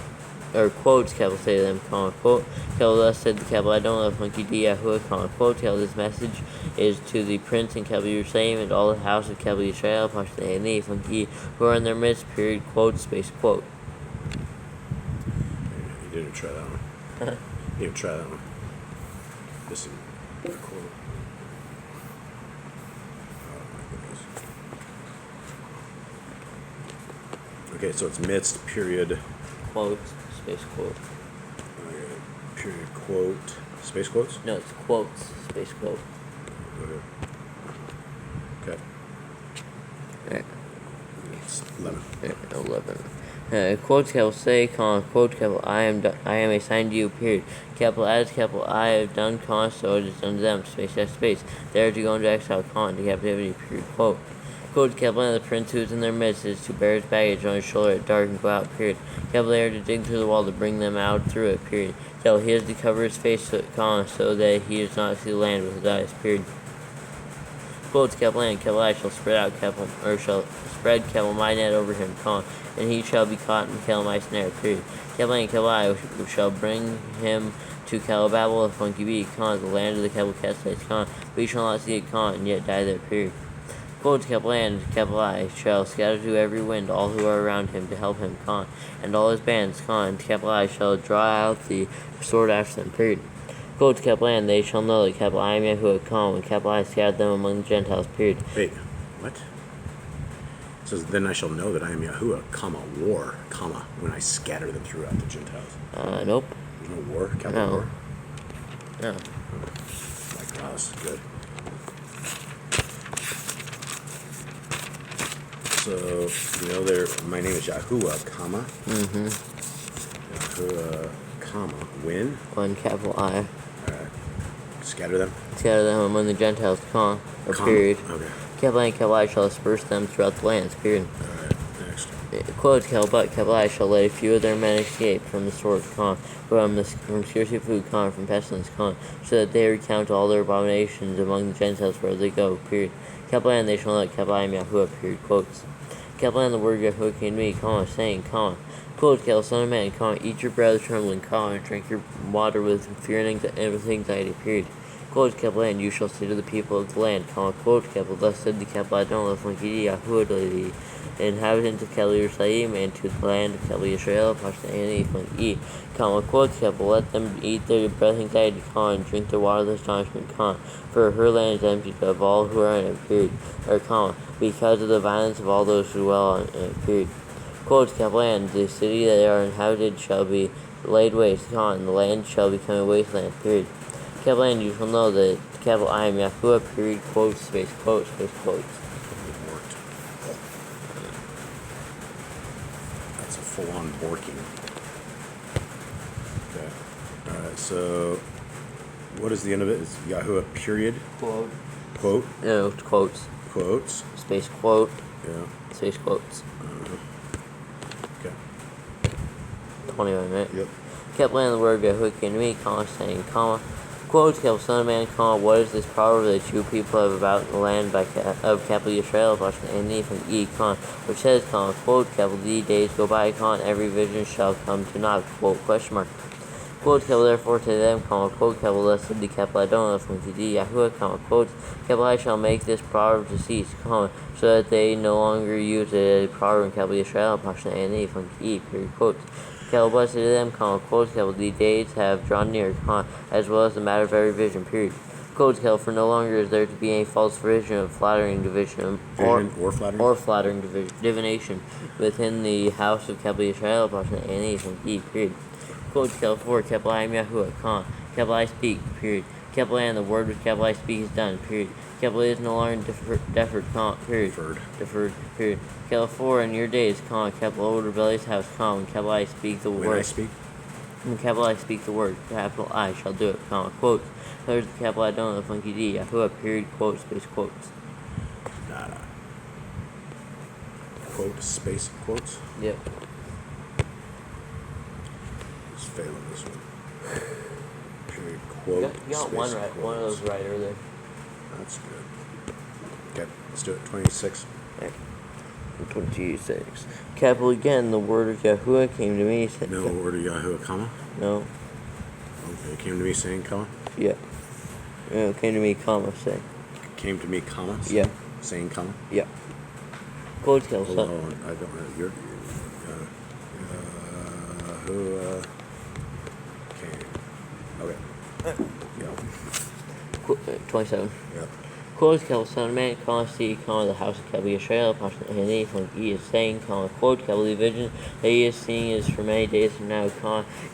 or quotes, capital, say to them, quote, capital, thus said the capital, I don't know funky D, YHWH, quote, capital, this message is to the prince and capital Jerusalem and all the house of capital Yisrael, and the funky E, who are in their midst, period, quote, space, quote. You didn't try that one. You didn't try that one. Listen, quote. Oh my goodness. Okay, so it's midst, period. Quote, space, quote. Okay, period, quote. Space quotes? No, it's quotes, space, quote. Okay. Alright. It's 11. 11. Quotes, capital, say, quote, capital, I am a sign to you, period. Capital, as capital, I have done, so it is done to them, space, space. They are to go into exile, to captivity, period, quote. Quote, capital, and the prince who is in their midst is to bear his baggage on his shoulder at dark and go out, period. Capital, they are to dig through the wall to bring them out through it, period. Capital, he is to cover his face, so that he does not see the land with his eyes, period. Quotes capital N, capital I shall spread out capital or shall spread capital my net over him, and he shall be caught in capital my snare, period. Capital N, capital I shall bring him to capital Babel, a funky bee, the land of the capital Castlites, but he shall not see it, and yet die there, period. Quotes capital N, capital I shall scatter to every wind all who are around him to help him, and all his bands, and capital I shall draw out the sword after them, period. Quotes capital N, they shall know that capital I am YHWH, when capital I scattered them among the Gentiles, period. Wait, what? It says, then I shall know that I am YHWH, war, when I scatter them throughout the Gentiles. Nope. There's no war, capital No. war? No. Like, wow, this is good. So, there. My name is YHWH, YHWH, when? When capital I. Scatter them? Scatter them among the Gentiles, or period. Okay. Capital N, capital I shall disperse them throughout the lands, period. Alright, next. Quotes capital I shall let a few of their men escape from the sword, from scarcity of food, from pestilence, so that they recount all their abominations among the Gentiles wherever they go, period. Capital N, they shall not capital I am YHWH, period. Quotes. Capital N, the word YHWH came to me, saying, quotes, capital Son of Man, eat your bread with trembling, and drink your water with fear and anxiety, period. Quotes, capital N, you shall say to the people of the land, quotes, capital, thus said the capital Adon, YHWH, the inhabitants of capital Jerusalem, and to the land of capital Israel, quotes, capital, let them eat their bread with anxiety, and drink their water with astonishment, for her land is emptied of all who are in it, period, because of the violence of all those who dwell on it, period. Quotes, capital N, the city that they are inhabited shall be laid waste, and the land shall become a wasteland, period. Capital N, you shall know that capital I am YHWH, period, quotes, space, quotes, space, quotes. It worked. That's a full-on borking. Okay. Alright, so what is the end of it? It's YHWH, period? Quote. Quote? No, quotes. Quotes? Space, quote. Yeah. Space, quotes. Okay. 21, right? Yep. Capital N, the word YHWH came to me, saying, quotes, capital Son of Man, what is this proverb that you people have about the land of capital Israel, which says, quote, capital the days go by, every vision shall come to naught, quote, question mark. Quote, capital therefore to them, quote, capital thus said the capital Adon, YHWH, quotes, capital I shall make this proverb to cease, so that they no longer use it as a proverb in capital Israel, period, quotes. Capital blessed to them, quotes, capital the days have drawn near, as well as the matter of every vision, period. Quotes, capital, for no longer is there to be any false vision of flattering division, or flattering divination within the house of capital Israel, period. Quotes, capital 4, capital I am YHWH, capital I speak, period. Capital N, the word which capital I speak is done, period. Capital is no longer deferred, period. Deferred, period. Capital 4, in your days, capital O, rebellious house, when capital I speak the word. When I speak? When capital I speak the word, capital I shall do it, quotes. There's the capital I don't know, the funky D, YHWH, period, quotes, space, quotes. Nada. Quote, space, quotes? Yep. Just failing this one. Period, quote, You got space, one right, quotes. one of those right earlier. That's good. Okay, let's do it. 26. There. 26. Capital again, the word of YHWH came to me. No word of YHWH, comma? No. Okay, it came to me saying, comma? Yeah. Yeah, it came to me, say. Came to me, comma? Yeah. Saying, comma? Yeah. Quotes, capital. Hold on, I don't know. You're who, okay. Okay. Yeah. 27. Yep. Quotes, capital Son of Man, see, the house of capital Israel, and he is saying, quote, capital the vision that he is seeing is for many days from now,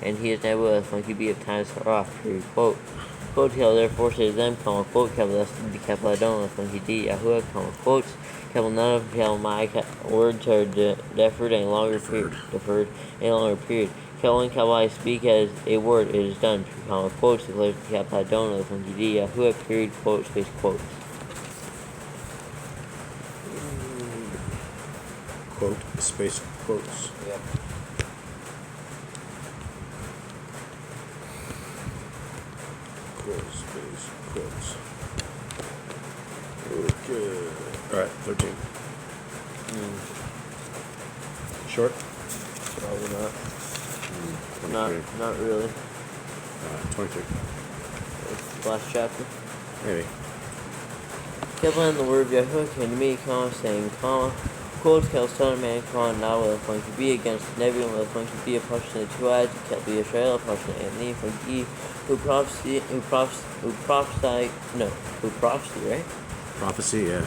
and he is never a funky bee of times far off, period, quote. Quote, capital therefore say to them, quote, capital that's the capital I don't know, funky D, YHWH, quotes, capital none of capital my words are deferred any longer, deferred any longer, period. Capital when capital I speak as a word, it is done, quotes, declares the capital I don't know, funky D, YHWH, period, quote, space, quotes. Quote, space, quotes. Yep. Quote, space, quotes. Okay. All right, 13. Short? Probably not. 23. Not really. 23. It's the last chapter. Maybe. Kevlin, the word of Yahuwah came to me, saying, quote, Kel, son of man, now will a funky be against the Nevi'im, will a funky be a portion of the 2 eyes, Kel be Israel, a portion of Anthony, funky, who prophesy, right? Prophecy, yeah.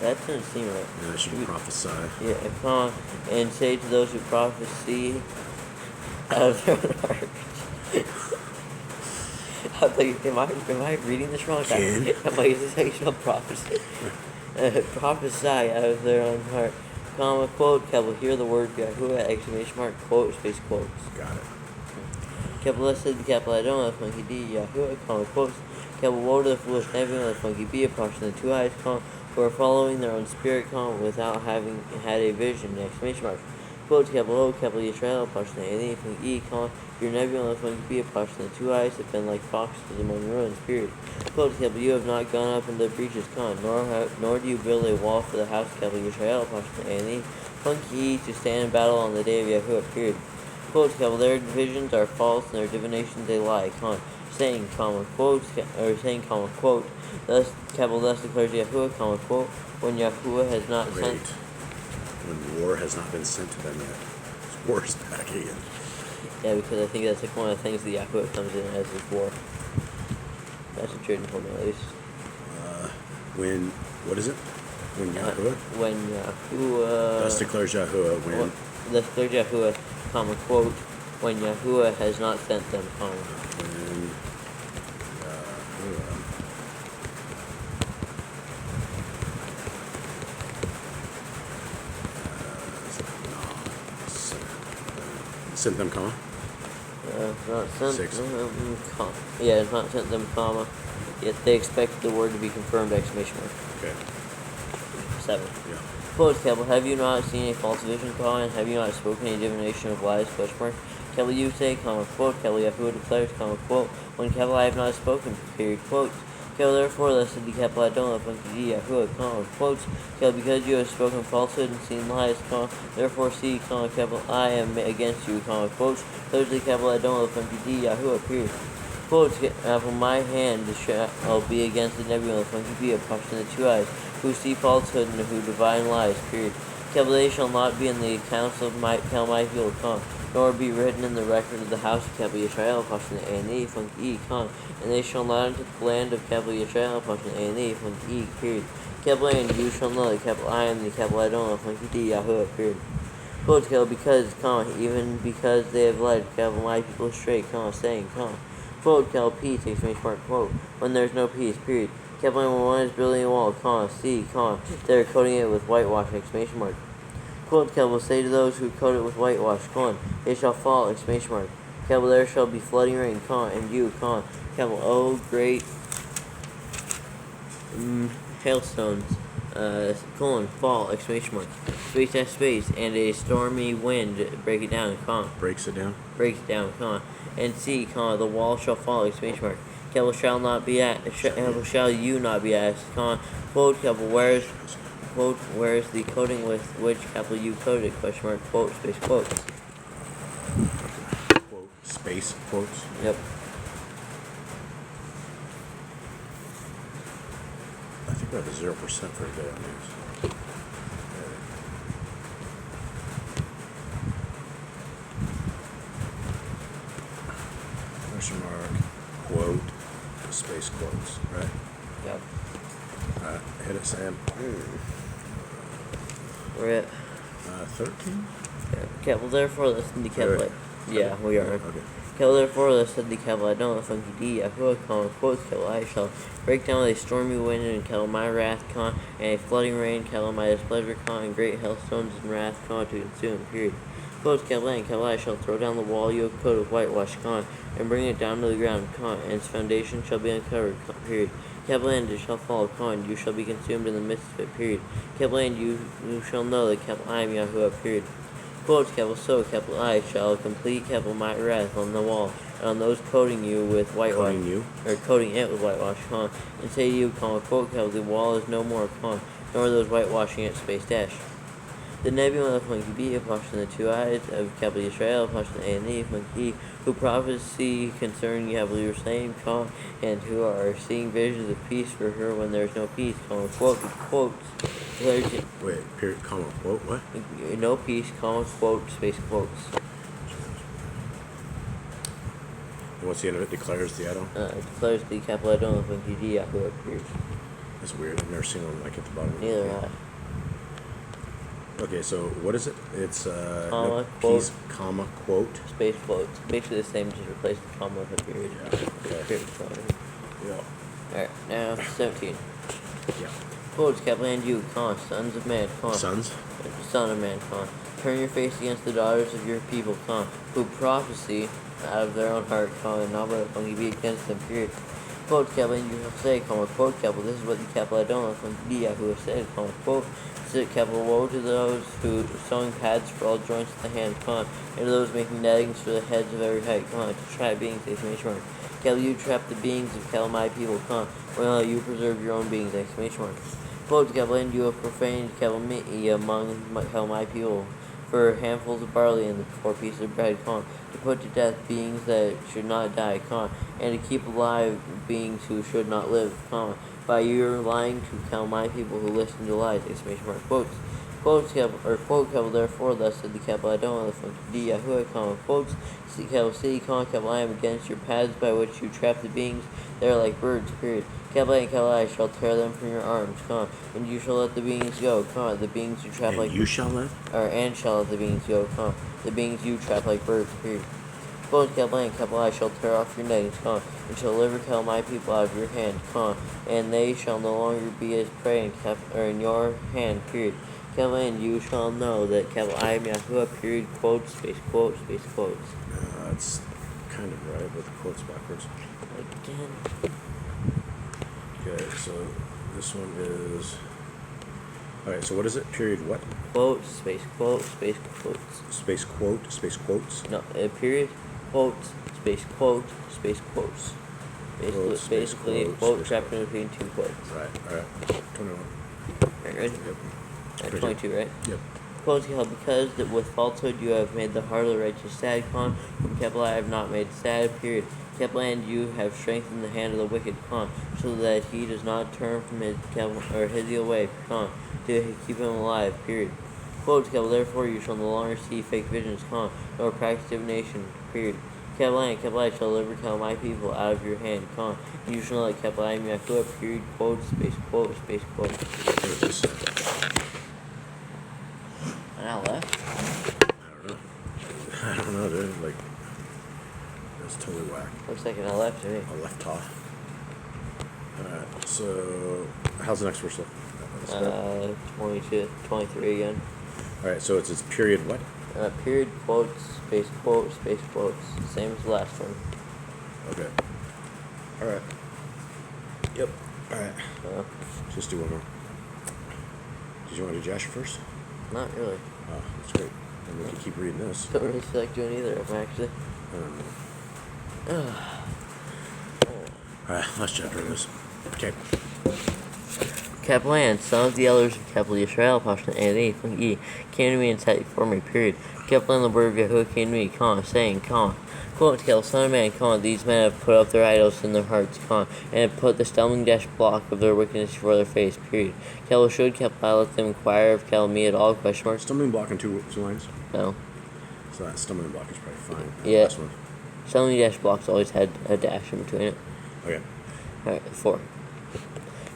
That doesn't seem right. Yeah, that should be prophesy. Yeah, and say to those who prophesy out of their own heart. I'm like, am I reading this wrong? Ken? I'm like, is this how you spell prophecy? Prophesy out of their own heart. Quote, Kel will hear the word Yahuwah, exclamation mark, quote, space quotes. Got it. Kel blessed, Kel I don't have funky D, Yahuwah, quotes. Kel woe to the foolish Nevi'im, the funky B, a portion of the 2 eyes, who are following their own spirit, without having had a vision, exclamation mark. Quote, Kel Yisrael, a portion of the funky E, your Nevi'im, the funky B, a portion of the 2 eyes, have been like foxes among ruins, period. Quote, Kel, you have not gone up into the breaches, nor do you build a wall for the house, Kel Yisrael, a portion of the funky E, to stand in battle on the day of Yahuwah, period. Quote, Kel, their visions are false and their divinations a lie, saying, quote, thus declares Yahuwah, quote, when Yahuwah has not sent. When war has not been sent to them yet. War is back again. Yeah, because I think that's like one of the things that Yahuwah comes in as is war. That's what Jordan told me at least. What is it? When Yahuwah? When Yahuwah. Thus declares Yahuwah when. Thus declares Yahuwah, quote, when Yahuwah has not sent them, When Yahuwah. Sent them, not sent 6. them, yeah, it's not sent them, yet they expected the word to be confirmed, exclamation mark. Okay. 7. Yeah. Quote, Kel, have you not seen a false vision, and have you not spoken a divination of lies, question mark? Kel, you say, quote, Kel, Yahuwah declares, quote, when Kel, I have not spoken, period, quote. Kel, therefore, thus the Kel, I don't have Yahuwah, quotes, Kel, because you have spoken falsehood and seen lies, therefore see, Kel, I am against you, quotes, those the Kel, I don't have Yahuwah, period. Quotes, my hand shall be against the Nevi'im, a portion of the 2 eyes, who see falsehood and who divine lies, period. Kel, they shall not be in the accounts of my people, nor be written in the record of the house of Kel Yisrael, portion of A&E, funky and they shall not enter the land of Kel Yisrael, portion of A&E, funky period. Kel, and you shall know that Kel, I am the Kel, I don't know, funky D, Yahuwah, period. Quote, Kel, because, even because they have led Kel, my people astray, saying, quote, Kel, peace, exclamation mark, quote, when there's no peace, period. Kel, when one is building a wall, see, they're coating it with whitewash, exclamation mark. Quote, Kel, will say to those who coat it with whitewash, they shall fall, exclamation mark. Kel, there shall be flooding rain, and you, Kel, great hailstones, fall, exclamation mark. Space, and a stormy wind, break it down, Breaks it down. breaks it down, and see, the wall shall fall, exclamation mark. Kel, shall you not be asked, quote, Kel, where is the coating with which capital you coated, question mark, quote, space quotes. Quote, space quotes. Yep. I think we have a 0% for today on these. Question mark, quote, space quotes, right? Yep. Hit it, Sam. We're at 13? Kel, therefore listen to Kel. Right. Yeah, we are. Okay. Kel, therefore listen to Kel. I don't know funky D. Yahuwah, quotes, Kel, I shall break down with a stormy wind and Kel, my wrath, and a flooding rain, Kel, my displeasure, and great hailstones and wrath, to consume, period. Quotes, Kel, and Kel, I shall throw down the wall you have coated with whitewash, and bring it down to the ground, and its foundation shall be uncovered, period. Kel, and it shall fall, and you shall be consumed in the midst of it, period. Kel, and you shall know that Kel, I am Yahuwah, period. Quotes, capital so, capital I, shall complete, capital my wrath on the wall, and on those coating you with whitewash, coating it with whitewash, and say to you, quote, capital, the wall is no more, nor those whitewashing it, space dash. The Nebula of Monkey B, approached in the two eyes of capital Israel, approached in A and E of Monkey, who prophesy concerning capital Yerushalayim, and who are seeing visions of peace for her when there is no peace, quote, quotes. Wait, period, comma, quote, what? No peace, quote, space quotes. And what's the end of it? Declares the Edom? Declares the capital Edom of Monkey D, who appears. That's weird. I've never seen one like at the bottom. Neither have I. Okay, so what is it? It's comma, no quote, piece, comma, quote. Space quotes. Basically the same, just replace the comma with a period. Yeah. Okay. Period. Yeah. Alright, now 17. Yeah. Quotes, capital and you, sons of man, Sons? Son of man, turn your face against the daughters of your people, who prophesy out of their own heart, and not but only be against them, period. Quote, capital, and you shall say, quote, capital, this is what the capital I don't know, who has said, quote, capital, woe to those who sewing pads for all joints of the hand, and to those making nettings for the heads of every height, to trap beings, exclamation mark. Capital, you trap the beings of capital my people, while you preserve your own beings, exclamation mark. Quote, capital, and you have profaned capital me among capital my people, for handfuls of barley and the 4 pieces of bread, to put to death beings that should not die, and to keep alive beings who should not live, by your lying to capital my people who listen to lies, exclamation mark, quotes. Quotes, capital, therefore, thus said the capital I don't know, the YHWH, quotes, capital, I am against your paths by which you trap the beings, they are like birds, period. Capital and capital I shall tear them from your arms, and you shall let the beings go, the beings you trap and like you shall let? And shall let the beings go, the beings you trap like birds, period. Quote, capital and capital I shall tear off your nettings, and shall deliver capital my people out of your hand, and they shall no longer be as prey in your hand, period. Capital and you shall know that capital I am Yahuwah, period, quotes, space quotes, space quotes. That's kind of right, but the quote's backwards. Again. Okay, so this one is... Alright, so what is it? Period what? Quotes, space quotes, space quotes. Space quote, space quotes? No, period, quotes, space quote, space quotes. Basically, a quote trapped in between 2 quotes. Right, alright. 21. Alright, ready? Yep. 22, right? Yep. Quotes, because that with falsehood you have made the heart of the righteous sad, whom capital I have not made sad, period. Capital and you have strengthened the hand of the wicked, so that he does not turn from his evil way, to keep him alive, period. Quotes, capital, therefore you shall no longer see fake visions, nor practice divination, period. Capital I shall deliver capital my people out of your hand, you shall let capital I am Yahuwah, period, quotes, space quote, space quote. What does this say? And I left. I don't know, dude. Like, that's totally whack. Looks like an I left to me. A left off. Alright, so how's the next verse look? 22, 23 again. Alright, so it's period what? Period, quotes, space quotes, space quotes. Same as the last one. Okay. Alright. Yep. Alright. Just do one more. Did you want to do Jasher first? Not really. Oh, that's great. Then we can keep reading this. Don't really feel like doing either of them, actually. I don't know. Alright, let's jump through this. Okay. Kaplan, some of the elders of Capital Israel, Pashtan and E, came to me and sat before me, period. Kaplan, the word of Yahuwah came to me, saying, quote, Kel, son of man, these men have put up their idols in their hearts, and have put the stumbling block of their wickedness before their face, period. Kel, should Kaplan let them inquire of Kel me at all, question mark? Stumbling block in two lines? No. So that stumbling block is probably fine. Yeah. Last one. Stumbling blocks always had a dash in between it. Okay. Alright, 4.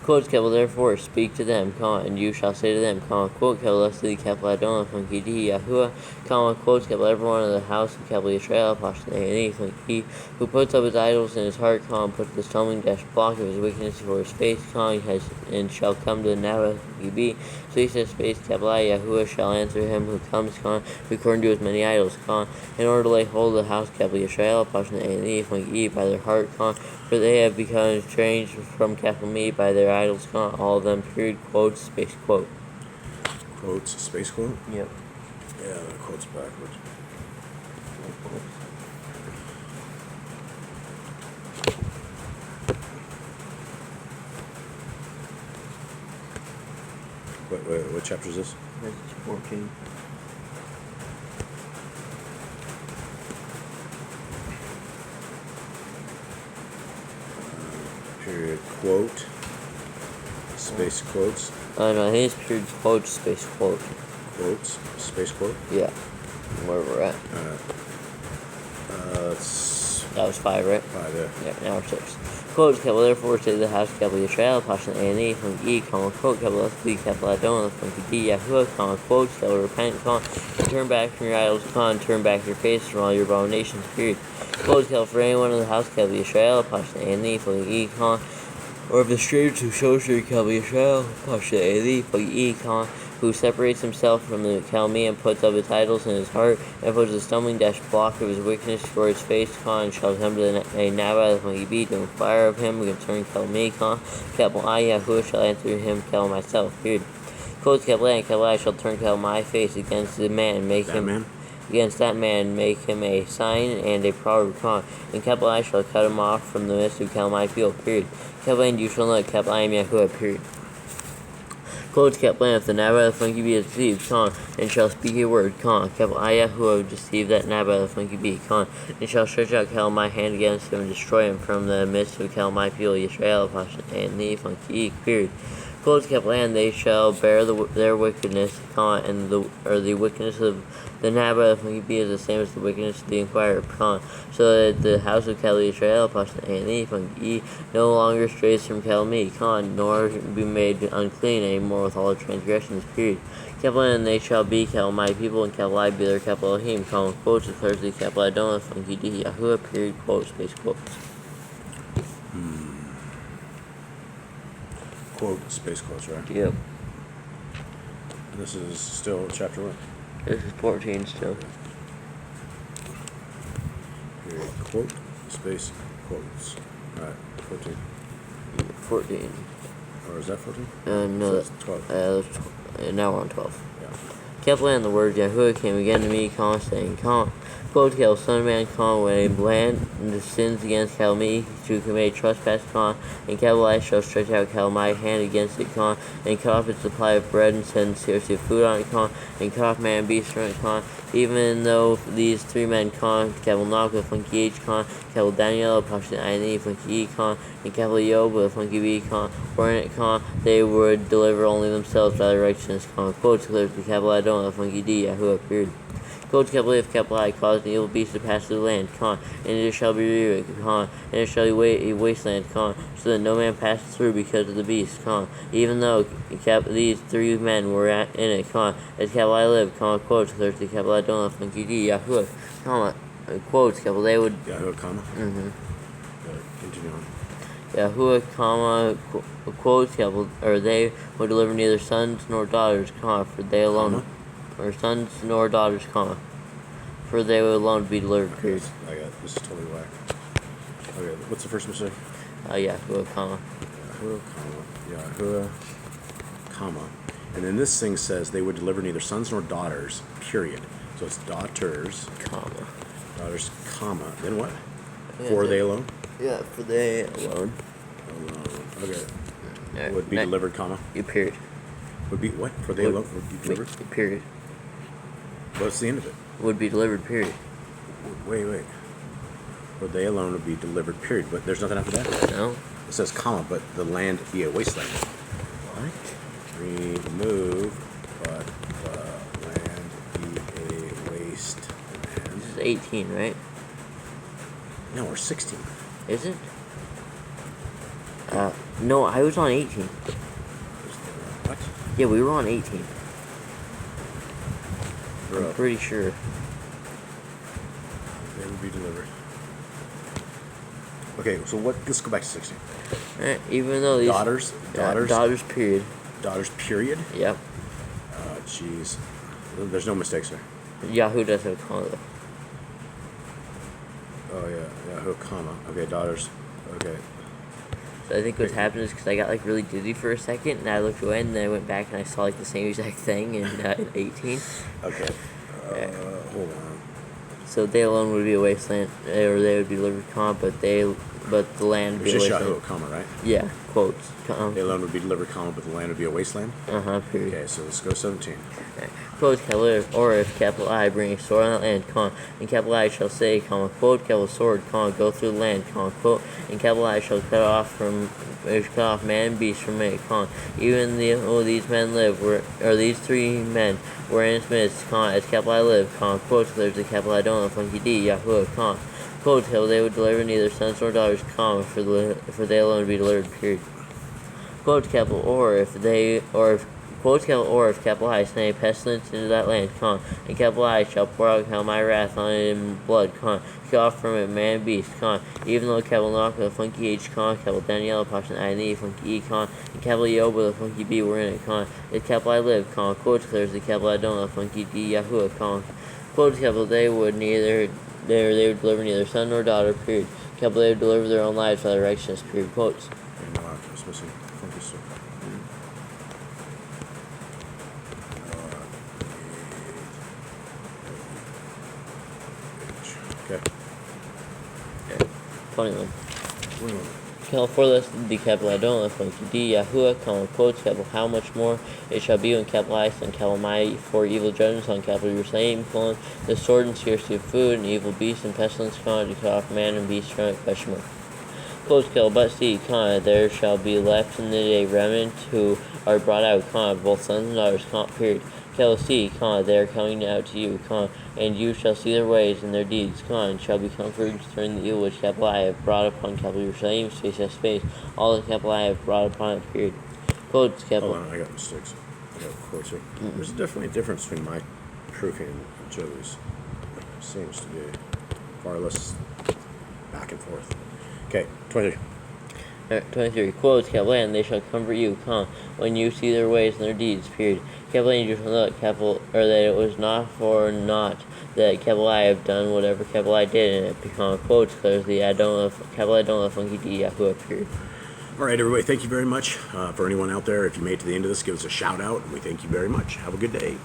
Quote, Kevel, therefore, speak to them, and you shall say to them, quote, Kevel, lest the Kevel Adonai, from Kidi Yahuwah, quote, Kevel, everyone in the house of Kevel Israel, Pashtan and from he who puts up his idols in his heart, puts the stumbling block of his wickedness before his face, and shall come to the Nabbath Gibi. So he says, space, Kevel, Yahuwah shall answer him who comes, according to his many idols, in order to lay hold of the house of Kevel Israel, Pashtan and from by their heart, for they have become estranged from capital me by their idols, all of them, period, quotes, space quote. Quotes, space quote? Yep. Yeah, the quote's backwards. What chapter is this? That's 14. Period quote. Space quotes. Oh no, I think it's period quote, space quote. Quotes. Space quote. Yeah. Where we're at. That was 5, right? 5, yeah. Yeah, now we're 6. Quote, capital, therefore, say the house, capital, Yisrael, Passion, A&E, from E, comma, quote, capital, S, capital, Adon, from D, Yahuwah, comma, quote, capital, repent, comma, turn back from your idols, comma, turn back your face from all your abominations, period. Quote, capital, for anyone in the house, capital, Yisrael, Passion, A&E, from E, comma, or if the stranger who shows their capital, Yisrael, Passion, A&E, from E, comma, who separates himself from the Calmea and puts up his idols in his heart, and puts a stumbling block of his wickedness before his face, and shall come to a Nabal of Moabi to inquire of him concerning Calmea, capital I, Yahuwah, shall answer him, Cal myself, period. Quotes capital A, and capital I shall turn Cal my face against the man, against that man, make him a sign and a proverb, and capital I shall cut him off from the midst of Cal my people, period. Capital A, and you shall know, capital I am Yahuwah, period. Quotes capital if the Nabal of Funky be deceived, and shall speak a word, capital I Yahuwah deceive that Nabal of Funky be, and shall stretch out Cal my hand against him and destroy him from the midst of Cal my people, Yisrael, and the Funky, period. Quotes capital and they shall bear their wickedness, and the wickedness of the Nabal of Funky be is the same as the wickedness of the inquirer, so that the house of Cal Yisrael, and the Funky, no longer strays from Cal me, nor be made unclean anymore with all transgressions, period. Capital and they shall be Cal my people, and capital I be their capital Elohim, quotes, declares the capital Adon of Funky D, Yahuwah, period, quotes, space quotes. Quote, space quotes, right? Yep. This is still chapter 1. This is 14 still. Period. Quote, space quotes. Alright, 14. 14. Or is that 14? No, so that's 12. Now we're on 12. Yeah. Kept land the word Yahuwah came again to me, saying, quote, Cal, son of man, when a land sins against Cal me to commit trespass, and Cal I shall stretch out Cal my hand against it, and cut off its supply of bread and send scarcity of food on it, and cut off man and beast from it, even though these 3 men, Cal knock with funky H, Cal Daniel, Pasha Aini, funky E, and Cal Yob with funky B, or in it, they would deliver only themselves by their righteousness, quote, declares the Cal Adon of funky D, Yahuwah, period. Quote, capital if capital I caused an evil beast to pass through the land, and it shall be ruined, and it shall be a wasteland, so that no man passes through because of the beast, even though these 3 men were in it, as capital I live, quotes, declares the capital I don't know, Yahuwah, quotes, capital they would... Yahuwah, comma? Mm-hmm. Continue on. Yahuwah, quotes, capital, or they would deliver neither sons nor daughters, for they alone... or sons nor daughters, for they will alone be delivered, period. I got this is totally whack. Okay, what's the first mistake? Yahuwah, Yahuwah, Yahuwah, comma. And then this thing says they would deliver neither sons nor daughters, period. So it's daughters, daughters, comma. Then what? Yeah, for they alone? Yeah, for they alone. Okay. Right, Would be delivered, comma. Period. Would be what? For they alone would be delivered? Period. What's the end of it? Would be delivered, period. Wait. For they alone would be delivered, period. But there's nothing after that? No. It says, comma, but the land be a wasteland. What? Remove, but the land be a wasteland. This is 18, right? No, we're 16. Is it? No, I was on 18. What? Yeah, we were on 18. We're I'm up. pretty sure. They would be delivered. Okay, so what? Let's go back to 16. Even though these... Daughters? Daughters, period. Daughters, period? Yep. Jeez. There's no mistakes there. Yahoo does have a comma, though. Oh, yeah. Yahoo, comma. Okay, daughters. Okay. So I think what happened is because I got like really dizzy for a second, and I looked away, and then I went back and I saw like the same exact thing in 18. Okay. Hold on. So they alone would be a wasteland, or they would be delivered, comma, but the land would It's be a just wasteland. Yahoo, comma, right? Yeah, quotes. They alone would be delivered, comma, but the land would be a wasteland. Period. Okay, so let's go 17. Quote, capital if, or if capital I bring a sword on that land, comma, and capital I shall say, comma, quote, capital sword, comma, go through the land, comma, quote, and capital I shall cut off man and beast from it, comma, even these men live, or these 3 men were in its midst, comma, as capital I live, comma, quote, there's the capital I don't, funky D, Yahweh, comma, quote, till they would deliver neither sons nor daughters, comma, for they alone would be delivered, period. Quote, capital quote, capital or if capital I send a pestilence into that land, comma, and capital I shall pour out my wrath on it in blood, comma, kill off from it man and beast, comma, even though capital knock with a funky H, comma, capital Daniel, Passion I and E, funky E, comma, and capital Yob with a funky B were in it, comma, if capital I live, comma, quote, declares the capital I don't, a funky D, Yahuwah, comma, quote, capital they would deliver neither son nor daughter, period, capital they would deliver their own lives by their righteousness, period, quotes. And I was missing funky stuff. Okay. 21. For this, the capital I don't left funky D, Yahuwah, comma, quotes, capital how much more it shall be when capital I and capital my for evil judgments on capital Jerusalem, colon, the sword and scarcity of food, and evil beast and pestilence, comma, to cut off man and beast from it, question mark. Quotes, capital, but see, comma, there shall be left in the day remnant who are brought out, comma, both sons and daughters, comma, period. Capital C, comma, they are coming out to you, comma, and you shall see their ways and their deeds, comma, and shall be comforted concerning the evil which capital I have brought upon capital Jerusalem, space as space, all the capital I have brought upon it, period. Quotes, capital. Hold on, I got mistakes. I got quotes here. There's definitely a difference between my proofing and Joey's. It seems to be far less back and forth. Okay, 23. 23. Quotes, capital, and they shall comfort you, comma, when you see their ways and their deeds, period. Capital, and you shall know capital, or that it was not for naught that capital I have done whatever capital I did, and it become quotes, because the capital I don't have funky D, Yahuwah, period. All right, everybody, thank you very much. For anyone out there, if you made it to the end of this, give us a shout out, and we thank you very much. Have a good day.